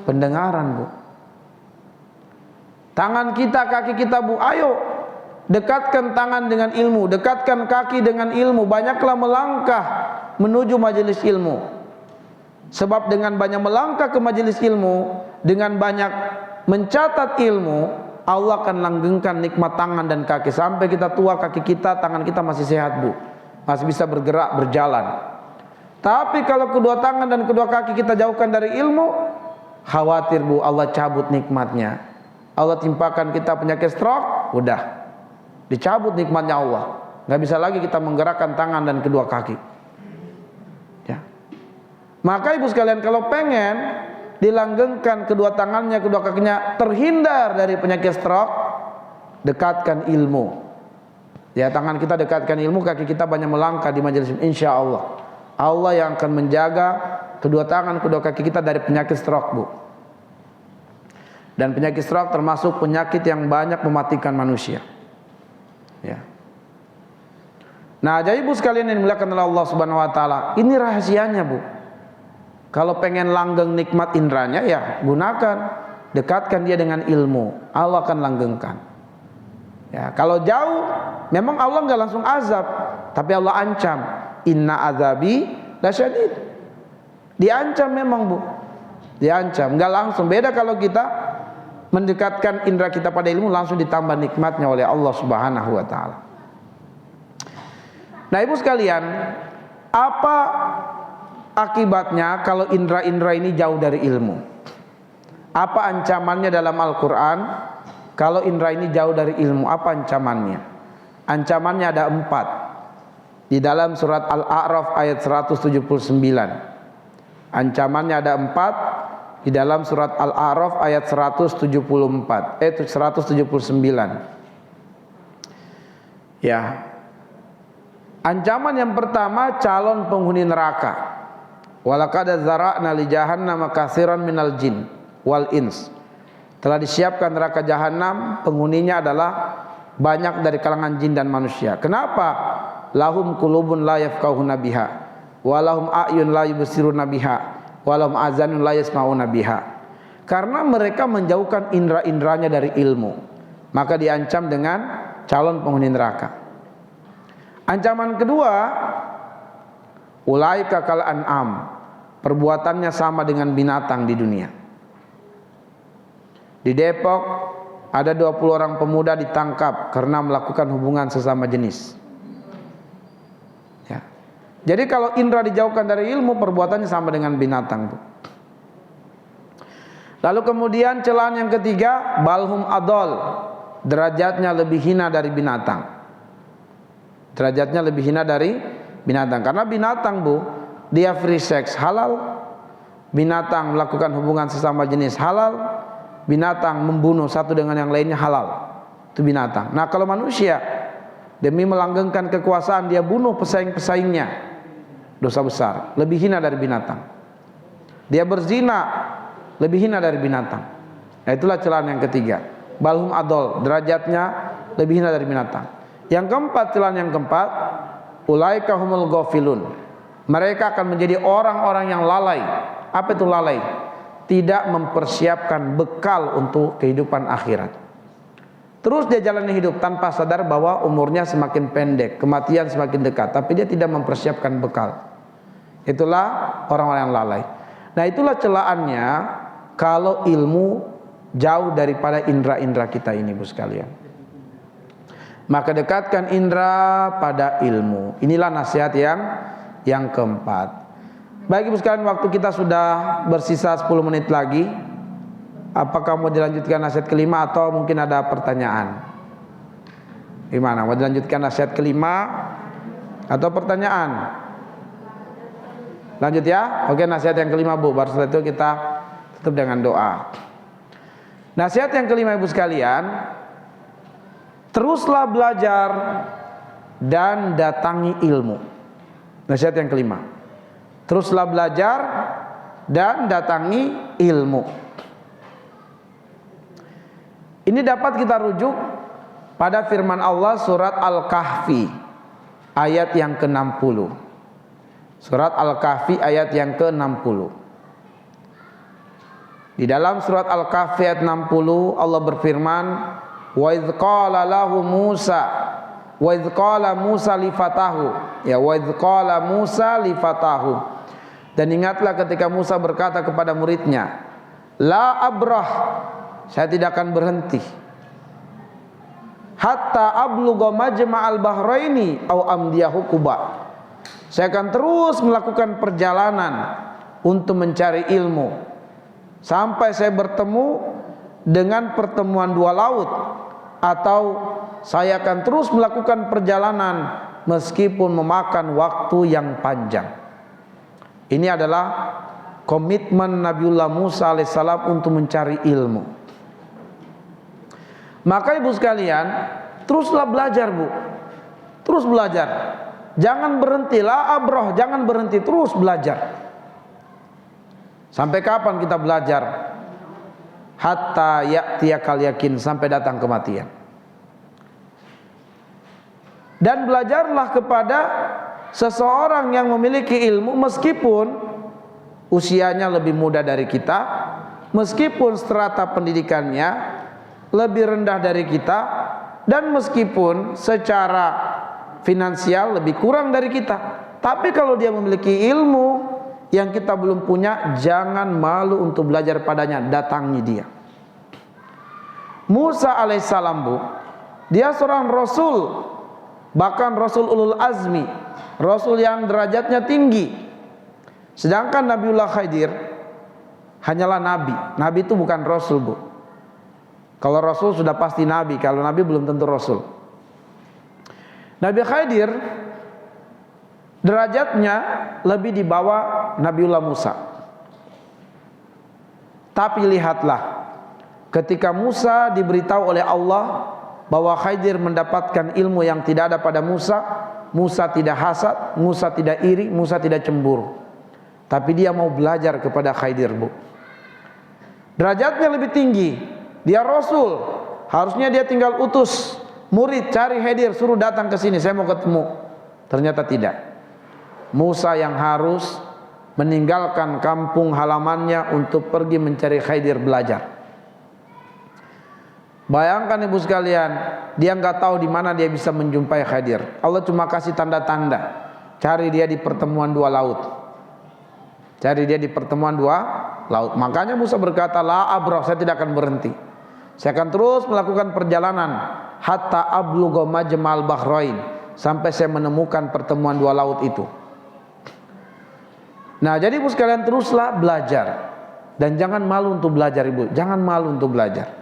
pendengaran, Bu. Tangan kita, kaki kita, Bu, ayo dekatkan tangan dengan ilmu, dekatkan kaki dengan ilmu. Banyaklah melangkah menuju majelis ilmu. Sebab dengan banyak melangkah ke majelis ilmu, dengan banyak mencatat ilmu, Allah akan langgengkan nikmat tangan dan kaki. Sampai kita tua, kaki kita, tangan kita masih sehat, Bu, masih bisa bergerak, berjalan. Tapi kalau kedua tangan dan kedua kaki kita jauhkan dari ilmu, khawatir, Bu, Allah cabut nikmatnya. Allah timpakan kita penyakit stroke, udah dicabut nikmatnya Allah. Nggak bisa lagi kita menggerakkan tangan dan kedua kaki. Ya. Maka ibu sekalian, kalau pengen dilanggengkan kedua tangannya, kedua kakinya, terhindar dari penyakit stroke, dekatkan ilmu. Ya, tangan kita dekatkan ilmu, kaki kita banyak melangkah di majelis. Insya Allah, Allah yang akan menjaga kedua tangan, kedua kaki kita dari penyakit stroke, Bu. Dan penyakit stroke termasuk penyakit yang banyak mematikan manusia. Ya. Nah, jadi ibu sekalian yang dimuliakan oleh Allah Subhanahu wa taala, ini rahasianya, Bu. Kalau pengen langgeng nikmat indranya, ya gunakan, dekatkan dia dengan ilmu, Allah akan langgengkan. Ya, kalau jauh, memang Allah nggak langsung azab, tapi Allah ancam, inna azabi lasyadid. Diancam memang, Bu, diancam, nggak langsung. Beda kalau kita mendekatkan indera kita pada ilmu, langsung ditambah nikmatnya oleh Allah Subhanahu wa taala. Nah, Ibu sekalian, apa akibatnya kalau indera-indera ini jauh dari ilmu? Apa ancamannya dalam Al-Quran kalau indera ini jauh dari ilmu? Apa ancamannya? Ancamannya ada 4 di dalam surat Al-A'raf ayat 179. Ancamannya ada 4 di dalam surat Al-A'raf ayat 179. Ya. Ancaman yang pertama, calon penghuni neraka. Walaqad zara'na li jahannama katsiran minal jin wal ins. Telah disiapkan neraka jahanam, penghuninya adalah banyak dari kalangan jin dan manusia. Kenapa? Lahum qulubun la yafqahuna biha wa lahum a'yun la yubsiruna biha wa lahum azanun la yasma'una biha. Karena mereka menjauhkan indera-inderanya dari ilmu, maka diancam dengan calon penghuni neraka. Ancaman kedua, ulaika kal an'am, perbuatannya sama dengan binatang di dunia. Di Depok ada 20 orang pemuda ditangkap karena melakukan hubungan sesama jenis. Ya. Jadi kalau indera dijauhkan dari ilmu, perbuatannya sama dengan binatang, Bu. Lalu kemudian celaan yang ketiga, balhum adol, derajatnya lebih hina dari binatang. Derajatnya lebih hina dari binatang. Karena binatang, Bu, dia free sex halal, binatang melakukan hubungan sesama jenis halal, binatang membunuh satu dengan yang lainnya halal. Itu binatang. Nah, kalau manusia demi melanggengkan kekuasaan dia bunuh pesaing-pesaingnya, dosa besar, lebih hina dari binatang. Dia berzina, lebih hina dari binatang. Nah, itulah celaan yang ketiga, balhum adol, derajatnya lebih hina dari binatang. Yang keempat, celaan yang keempat, ulaika humul ghafilun, mereka akan menjadi orang-orang yang lalai. Apa itu lalai? Tidak mempersiapkan bekal untuk kehidupan akhirat. Terus dia jalani hidup tanpa sadar bahwa umurnya semakin pendek, kematian semakin dekat, tapi dia tidak mempersiapkan bekal. Itulah orang-orang yang lalai. Nah, itulah celaannya kalau ilmu jauh daripada indera-indera kita ini, Bu sekalian. Maka dekatkan indera pada ilmu. Inilah nasihat yang keempat. Baik, Ibu sekalian, waktu kita sudah bersisa 10 menit lagi. Apakah mau dilanjutkan nasihat kelima atau mungkin ada pertanyaan? Gimana? Mau dilanjutkan nasihat kelima atau pertanyaan? Lanjut ya. Oke, nasihat yang kelima, Bu. Baru setelah itu kita tutup dengan doa. Nasihat yang kelima, Ibu sekalian, teruslah belajar dan datangi ilmu. Nasihat yang kelima, teruslah belajar dan datangi ilmu. Ini dapat kita rujuk pada firman Allah surat Al-Kahfi ayat yang ke-60. Surat Al-Kahfi ayat yang ke-60. Di dalam surat Al-Kahfi ayat 60 Allah berfirman, wa idz qala lahu Musa, wa idz qala Musa li fatahu, ya, wa idz qala Musa li fatahu. Dan ingatlah ketika Musa berkata kepada muridnya, la abrah, saya tidak akan berhenti, hatta ablugha majma'al bahraini au amdiyahu quba, saya akan terus melakukan perjalanan untuk mencari ilmu sampai saya bertemu dengan pertemuan dua laut, atau saya akan terus melakukan perjalanan meskipun memakan waktu yang panjang. Ini adalah komitmen Nabiullah Musa alaihissalam untuk mencari ilmu. Maka Ibu sekalian, teruslah belajar, Bu. Terus belajar. Jangan berhenti, la abroh, jangan berhenti, terus belajar. Sampai kapan kita belajar? Hatta ya'tiyakal yakin, sampai datang kematian. Dan belajarlah kepada seseorang yang memiliki ilmu meskipun usianya lebih muda dari kita, meskipun strata pendidikannya lebih rendah dari kita, dan meskipun secara finansial lebih kurang dari kita. Tapi kalau dia memiliki ilmu yang kita belum punya, jangan malu untuk belajar padanya, datangi dia. Musa alaihissalam, Bu, dia seorang rasul, bahkan rasul ulul azmi, rasul yang derajatnya tinggi. Sedangkan Nabiullah Khidir hanyalah nabi. Nabi itu bukan rasul, Bu. Kalau rasul sudah pasti nabi, kalau nabi belum tentu rasul. Nabi Khidir derajatnya lebih di bawah Nabiullah Musa. Tapi lihatlah, ketika Musa diberitahu oleh Allah bahwa Khidir mendapatkan ilmu yang tidak ada pada Musa, Musa tidak hasad, Musa tidak iri, Musa tidak cemburu. Tapi dia mau belajar kepada Khidir, Bu. Derajatnya lebih tinggi. Dia rasul, harusnya dia tinggal utus murid, cari Khidir, suruh datang ke sini, saya mau ketemu. Ternyata tidak. Musa yang harus meninggalkan kampung halamannya untuk pergi mencari Khidir belajar. Bayangkan ibu sekalian, dia nggak tahu di mana dia bisa menjumpai Khidir. Allah cuma kasih tanda-tanda, cari dia di pertemuan dua laut. Cari dia di pertemuan dua laut. Makanya Musa berkata, la abrah, saya tidak akan berhenti. Saya akan terus melakukan perjalanan hatta ablugha majmal bahrain, sampai saya menemukan pertemuan dua laut itu. Nah, jadi ibu sekalian teruslah belajar, dan jangan malu untuk belajar, ibu. Jangan malu untuk belajar.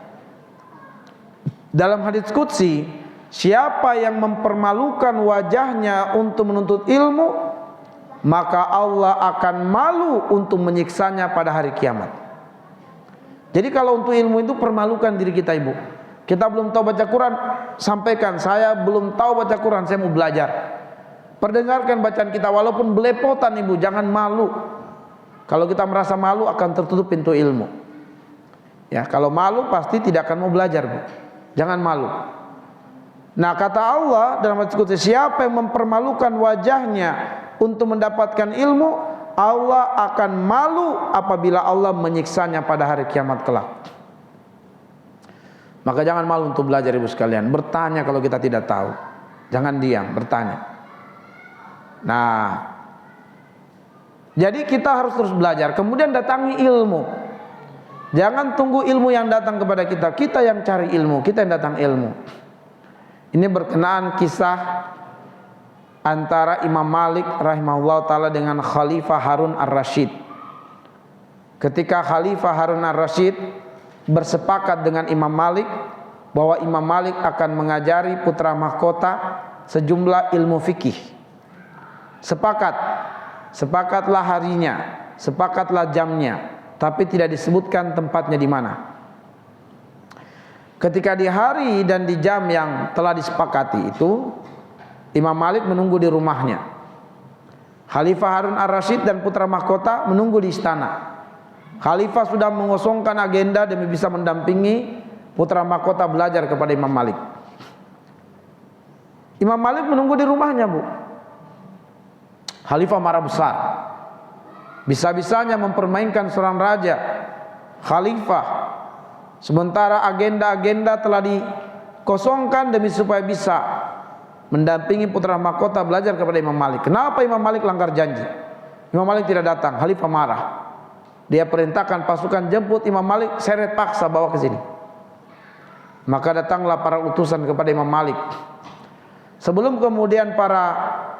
Dalam hadits qudsi, siapa yang mempermalukan wajahnya untuk menuntut ilmu, maka Allah akan malu untuk menyiksanya pada hari kiamat. Jadi kalau untuk ilmu itu permalukan diri kita, ibu. Kita belum tahu baca Quran, sampaikan, saya belum tahu baca Quran, saya mau belajar. Perdengarkan bacaan kita walaupun belepotan, ibu, jangan malu. Kalau kita merasa malu akan tertutup pintu ilmu. Ya, kalau malu pasti tidak akan mau belajar, Bu. Jangan malu. Nah, kata Allah dalam hadits qudsi, siapa yang mempermalukan wajahnya untuk mendapatkan ilmu, Allah akan malu apabila Allah menyiksanya pada hari kiamat kelak. Maka jangan malu untuk belajar, ibu sekalian. Bertanya kalau kita tidak tahu. Jangan diam, bertanya. Nah, jadi kita harus terus belajar. Kemudian datangi ilmu. Jangan tunggu ilmu yang datang kepada kita. Kita yang cari ilmu, kita yang datang ilmu. Ini berkenaan kisah antara Imam Malik rahimahullah ta'ala dengan Khalifah Harun ar-Rasyid. Ketika Khalifah Harun ar-Rasyid bersepakat dengan Imam Malik bahwa Imam Malik akan mengajari putra mahkota sejumlah ilmu fikih. Sepakatlah harinya, sepakatlah jamnya, tapi tidak disebutkan tempatnya di mana. Ketika di hari dan di jam yang telah disepakati itu, Imam Malik menunggu di rumahnya. Khalifah Harun ar-Rasyid dan putra mahkota menunggu di istana. Khalifah sudah mengosongkan agenda demi bisa mendampingi putra mahkota belajar kepada Imam Malik. Imam Malik menunggu di rumahnya, Bu. Khalifah marah besar. Bisa-bisanya mempermainkan seorang raja, khalifah, sementara agenda-agenda telah dikosongkan demi supaya bisa mendampingi putra mahkota belajar kepada Imam Malik. Kenapa Imam Malik langgar janji? Imam Malik tidak datang. Khalifah marah. Dia perintahkan pasukan jemput Imam Malik, seret paksa bawa ke sini. Maka datanglah para utusan kepada Imam Malik. Sebelum kemudian para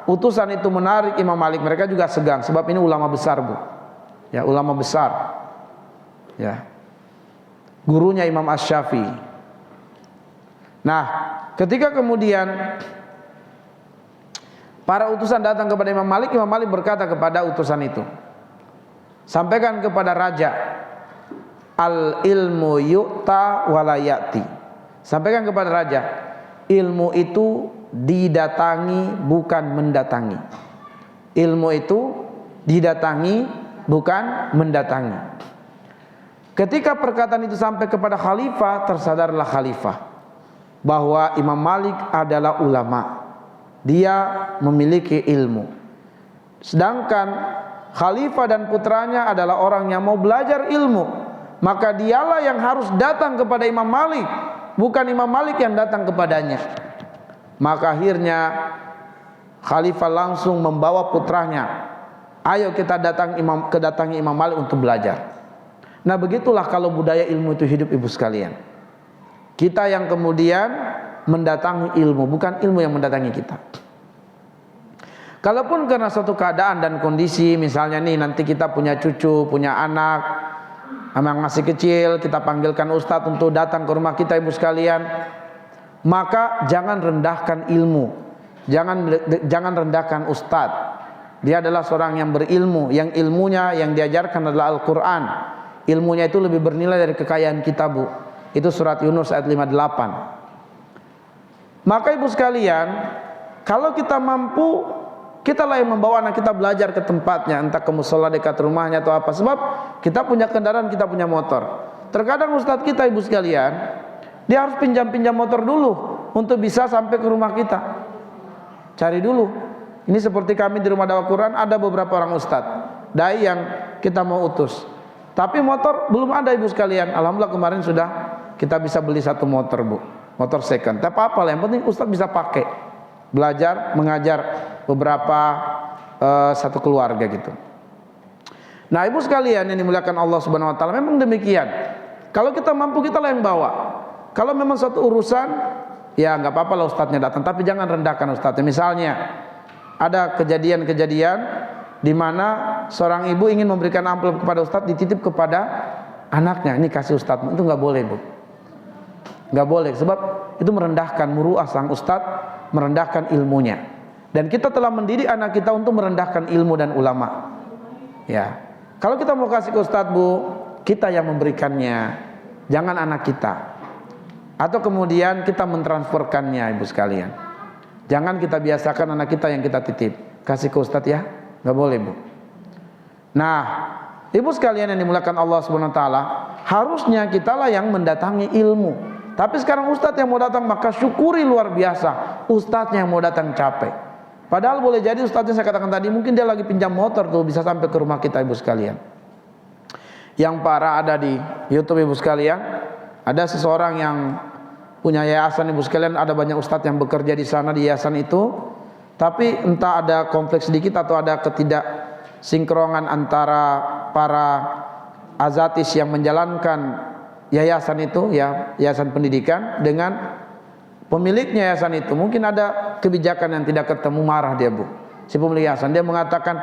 utusan itu menarik Imam Malik, mereka juga segan, sebab ini ulama besar, Bu. Ya, ulama besar. Ya. Gurunya Imam Asy-Syafi'i. Nah, ketika kemudian para utusan datang kepada Imam Malik, Imam Malik berkata kepada utusan itu, sampaikan kepada raja, al ilmu yu'ta walayati. Sampaikan kepada raja, ilmu itu didatangi bukan mendatangi. Ilmu itu didatangi bukan mendatangi. Ketika perkataan itu sampai kepada khalifah, tersadarlah khalifah bahwa Imam Malik adalah ulama. Dia memiliki ilmu. Sedangkan Khalifah dan putranya adalah orang yang mau belajar ilmu, maka dialah yang harus datang kepada Imam Malik, bukan Imam Malik yang datang kepadanya. Maka akhirnya Khalifah langsung membawa putranya, ayo kita kedatangi Imam Malik untuk belajar. Nah begitulah kalau budaya ilmu itu hidup, ibu sekalian. Kita yang kemudian mendatangi ilmu, bukan ilmu yang mendatangi kita. Kalaupun karena suatu keadaan dan kondisi, misalnya nih nanti kita punya cucu, punya anak yang masih kecil, kita panggilkan ustadz untuk datang ke rumah kita, ibu sekalian, maka jangan rendahkan ilmu, jangan rendahkan ustadz. Dia adalah seorang yang berilmu, yang ilmunya yang diajarkan adalah Al-Quran. Ilmunya itu lebih bernilai dari kekayaan kita, bu. Itu surat Yunus ayat 58. Maka ibu sekalian, kalau kita mampu, kitalah yang membawa anak kita belajar ke tempatnya, entah ke musola dekat rumahnya atau apa. Sebab kita punya kendaraan, kita punya motor. Terkadang ustadz kita, ibu sekalian, dia harus pinjam motor dulu untuk bisa sampai ke rumah kita. Cari dulu. Ini seperti kami di Rumah Dakwah Quran, ada beberapa orang ustadz dai yang kita mau utus, tapi motor belum ada, ibu sekalian. Alhamdulillah kemarin sudah kita bisa beli satu motor, bu, motor second. Tapi apa, yang penting ustadz bisa pakai, belajar, mengajar beberapa satu keluarga gitu. Nah ibu sekalian yang dimuliakan Allah Subhanahu Wa Taala, memang demikian. Kalau kita mampu, kita lah yang bawa. Kalau memang suatu urusan, ya nggak apa-apa lah ustadznya datang, tapi jangan rendahkan ustadznya. Misalnya ada kejadian-kejadian di mana seorang ibu ingin memberikan amplop kepada ustadz, dititip kepada anaknya, ini kasih ustadz, itu nggak boleh, bu, nggak boleh, sebab itu merendahkan muruah sang ustadz, merendahkan ilmunya. Dan kita telah mendidik anak kita untuk merendahkan ilmu dan ulama. Ya, kalau kita mau kasih ke ustadz, bu, kita yang memberikannya, jangan anak kita. Atau kemudian kita mentransferkannya, ibu sekalian. Jangan kita biasakan anak kita yang kita titip, kasih ke ustadz ya, nggak boleh, bu. Nah, ibu sekalian yang dimuliakan Allah Subhanahu Wa Taala, harusnya kitalah yang mendatangi ilmu. Tapi sekarang ustadz yang mau datang, maka syukuri luar biasa. Ustadznya yang mau datang capek. Padahal boleh jadi ustadznya, saya katakan tadi, mungkin dia lagi pinjam motor tuh, bisa sampai ke rumah kita, ibu sekalian. Yang parah ada di YouTube, ibu sekalian, ada seseorang yang punya yayasan, ibu sekalian, ada banyak ustadz yang bekerja di sana di yayasan itu, tapi entah ada konflik sedikit atau ada ketidaksinkronan antara para azatis yang menjalankan yayasan itu, ya, yayasan pendidikan, dengan pemiliknya yayasan itu. Mungkin ada kebijakan yang tidak ketemu, marah dia, bu, si pemilik yayasan. Dia mengatakan,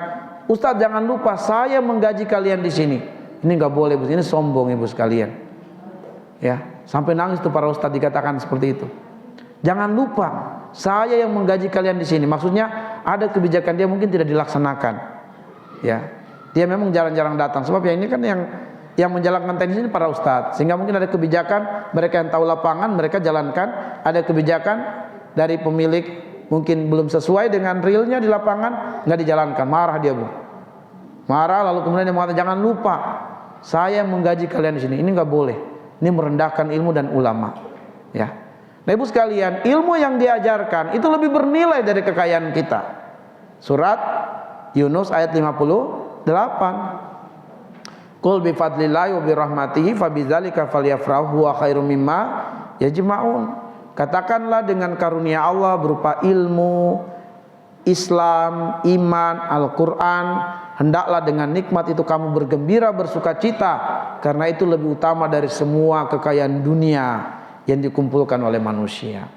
ustadz jangan lupa saya menggaji kalian di sini. Ini nggak boleh, bu, ini sombong, ibu sekalian. Ya, sampai nangis tuh para ustadz dikatakan seperti itu. Jangan lupa saya yang menggaji kalian di sini. Maksudnya ada kebijakan dia mungkin tidak dilaksanakan. Ya, dia memang jarang-jarang datang. Sebab ya ini kan yang menjalankan teknis ini para ustadz. Sehingga mungkin ada kebijakan, mereka yang tahu lapangan, mereka jalankan. Ada kebijakan dari pemilik mungkin belum sesuai dengan realnya di lapangan, nggak dijalankan. Marah dia, bu. Marah, lalu kemudian dia mengatakan, jangan lupa saya menggaji kalian di sini. Ini nggak boleh. Ini merendahkan ilmu dan ulama. Ya. Nah ibu sekalian, ilmu yang diajarkan itu lebih bernilai dari kekayaan kita. Surat Yunus ayat 58. Qul bi fadlillahi wa bi rahmatihi fabidzalika falyafrahu huwa khairum mimma yajma'un. Katakanlah dengan karunia Allah berupa ilmu, Islam, iman, Al-Quran, hendaklah dengan nikmat itu kamu bergembira, bersukacita, karena itu lebih utama dari semua kekayaan dunia yang dikumpulkan oleh manusia.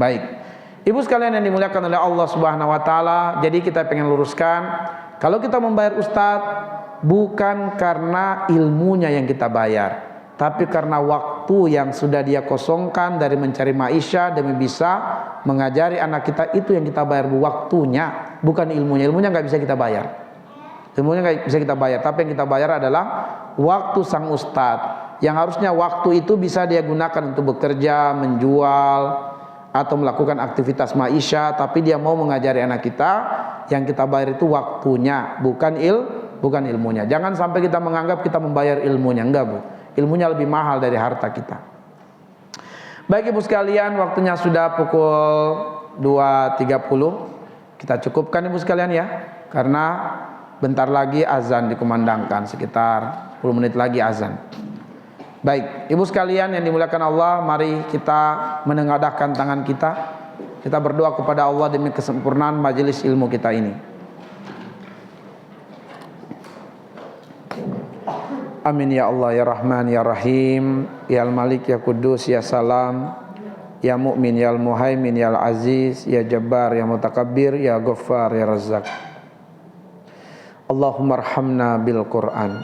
Baik, ibu sekalian yang dimuliakan oleh Allah Subhanahu Wa Taala, jadi kita pengen luruskan, kalau kita membayar ustadz bukan karena ilmunya yang kita bayar, tapi karena waktu yang sudah dia kosongkan dari mencari maisha demi bisa mengajari anak kita, itu yang kita bayar, waktunya, bukan ilmunya. Ilmunya nggak bisa kita bayar. Ilmunya nggak bisa kita bayar, tapi yang kita bayar adalah waktu sang ustadz, yang harusnya waktu itu bisa dia gunakan untuk bekerja, menjual, atau melakukan aktivitas maisha, tapi dia mau mengajari anak kita, yang kita bayar itu waktunya, bukan ilmunya. Jangan sampai kita menganggap kita membayar ilmunya, enggak, bu. Ilmunya lebih mahal dari harta kita. Baik ibu sekalian, waktunya sudah pukul 2.30. Kita cukupkan ibu sekalian ya, karena bentar lagi azan dikumandangkan, sekitar 10 menit lagi azan. Baik, ibu sekalian yang dimuliakan Allah, mari kita menengadahkan tangan kita. Kita berdoa kepada Allah demi kesempurnaan majelis ilmu kita ini. Amin ya Allah ya Rahman ya Rahim, ya Al-Malik ya Kudus ya Salam, ya Mu'min ya Al-Muhaimin ya Al-Aziz, ya Jabbar ya Mutakabbir, ya Ghaffar ya Razzaq. Allahumma arhamna bil Qur'an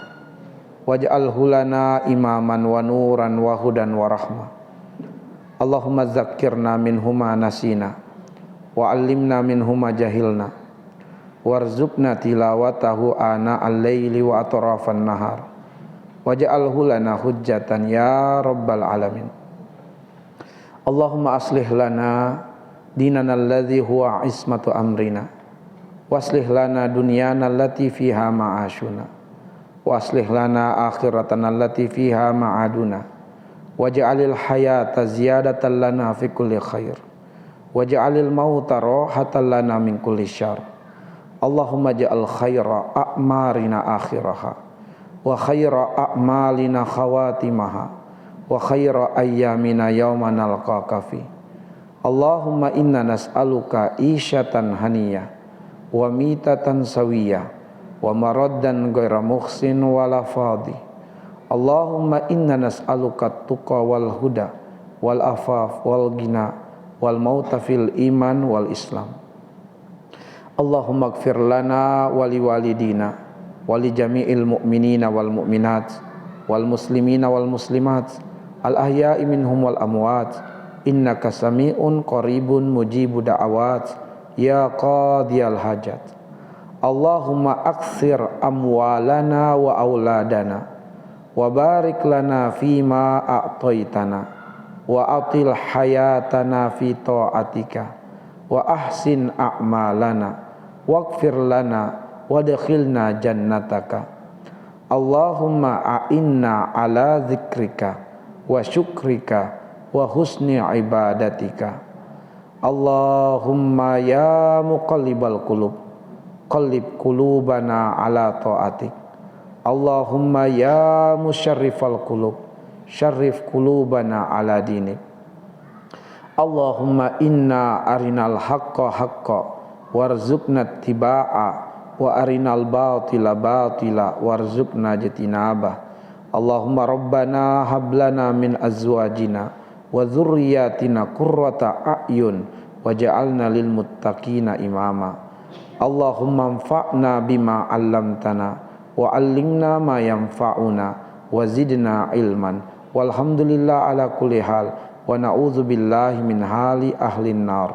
waj'alhu lana imaman wa nuran wa hudan wa rahmah. Allahumma dzakkirna minhuma nasina wa 'allimna minhuma jahilna warzuqna tilawatahu ana al-laili wa atrafan nahar waj'alhu lana hujjatan ya rabbal alamin. Allahumma aslih lana dinana alladhi huwa ismatu amrina waslih lana dunyana allati fiha ma'ashuna waslih lana akhiratana allati fiha ma'aduna waj'alil hayata ziyadatan lana fi kulli khair waj'alil mauta rahatan lana min kulli syarr. Allahumma ja'al khaira a'marina akhiraha wa khaira a'malina khawatimaha wa khaira ayyamina yawma nalqaka fi. Allahumma inna nas'aluka isyatan haniyah wa mitatan sawiyah wa maraddan ghaira muhsin wala fadhi. Allahumma inna nas'aluka tuqa wal huda wal afaf wal ghina wal mauta fil iman wal islam. Allahumma ighfir lana wa li walidina wa li jami'il mu'minina wal mu'minat wal muslimina wal muslimat al ahya'i minhum wal amwat innaka sami'un qaribun mujibu da'awat ya qadiyal hajat. Allahumma akthir amwalana wa auladana wa barik lana fima a'taitana wa atil hayatana fi ta'atika wa ahsin a'malana waghfir lana wadkhilna jannataka. Allahumma a'inna ala dzikrika wa syukrika wa husni ibadatika. Allahumma ya muqallibal qulub qallib qulubana ala ta'atik. Allahumma ya musyarrifal qulub syarrif qulubana ala dinik. Allahumma inna arinal haqqa haqqa warzuqna tibaa wa arinal batila batila warzuqna jatinabah. Allahumma rabbana hablana min azwajina wa dzurriyyatina qurrata a'yun waj'alna lil muttaqina imama. Allahumma anfa'na bima 'allamtana wa 'allimna ma yanfa'una wa zidna ilman walhamdulillah ala kulli hal wa na'udzu billahi min hali ahlin nar.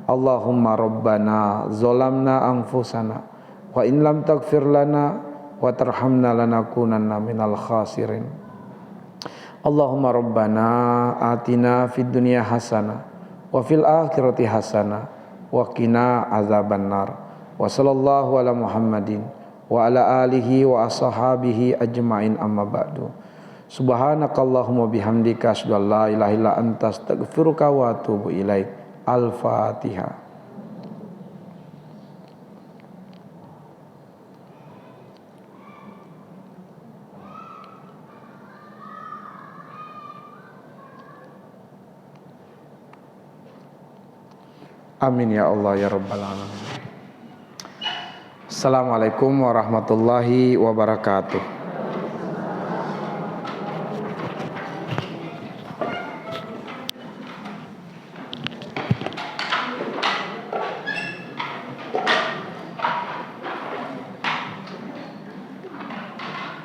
Allahumma rabbana zalamna anfusana wa in lam taghfir lana wa tarhamna lanakunanna minal khasirin. Allahumma rabbana atina fid dunya hasanah wa fil akhirati hasanah wa qina azaban nar. Wa sallallahu ala Muhammadin wa ala alihi wa ashabihi ajma'in amma ba'du. Subhanakallahumma bihamdika asyhadu an la ilaha illa anta astaghfiruka wa atubu ilaik. Al-Fatihah. Amin ya Allah ya rabbal alamin. Assalamualaikum warahmatullahi wabarakatuh.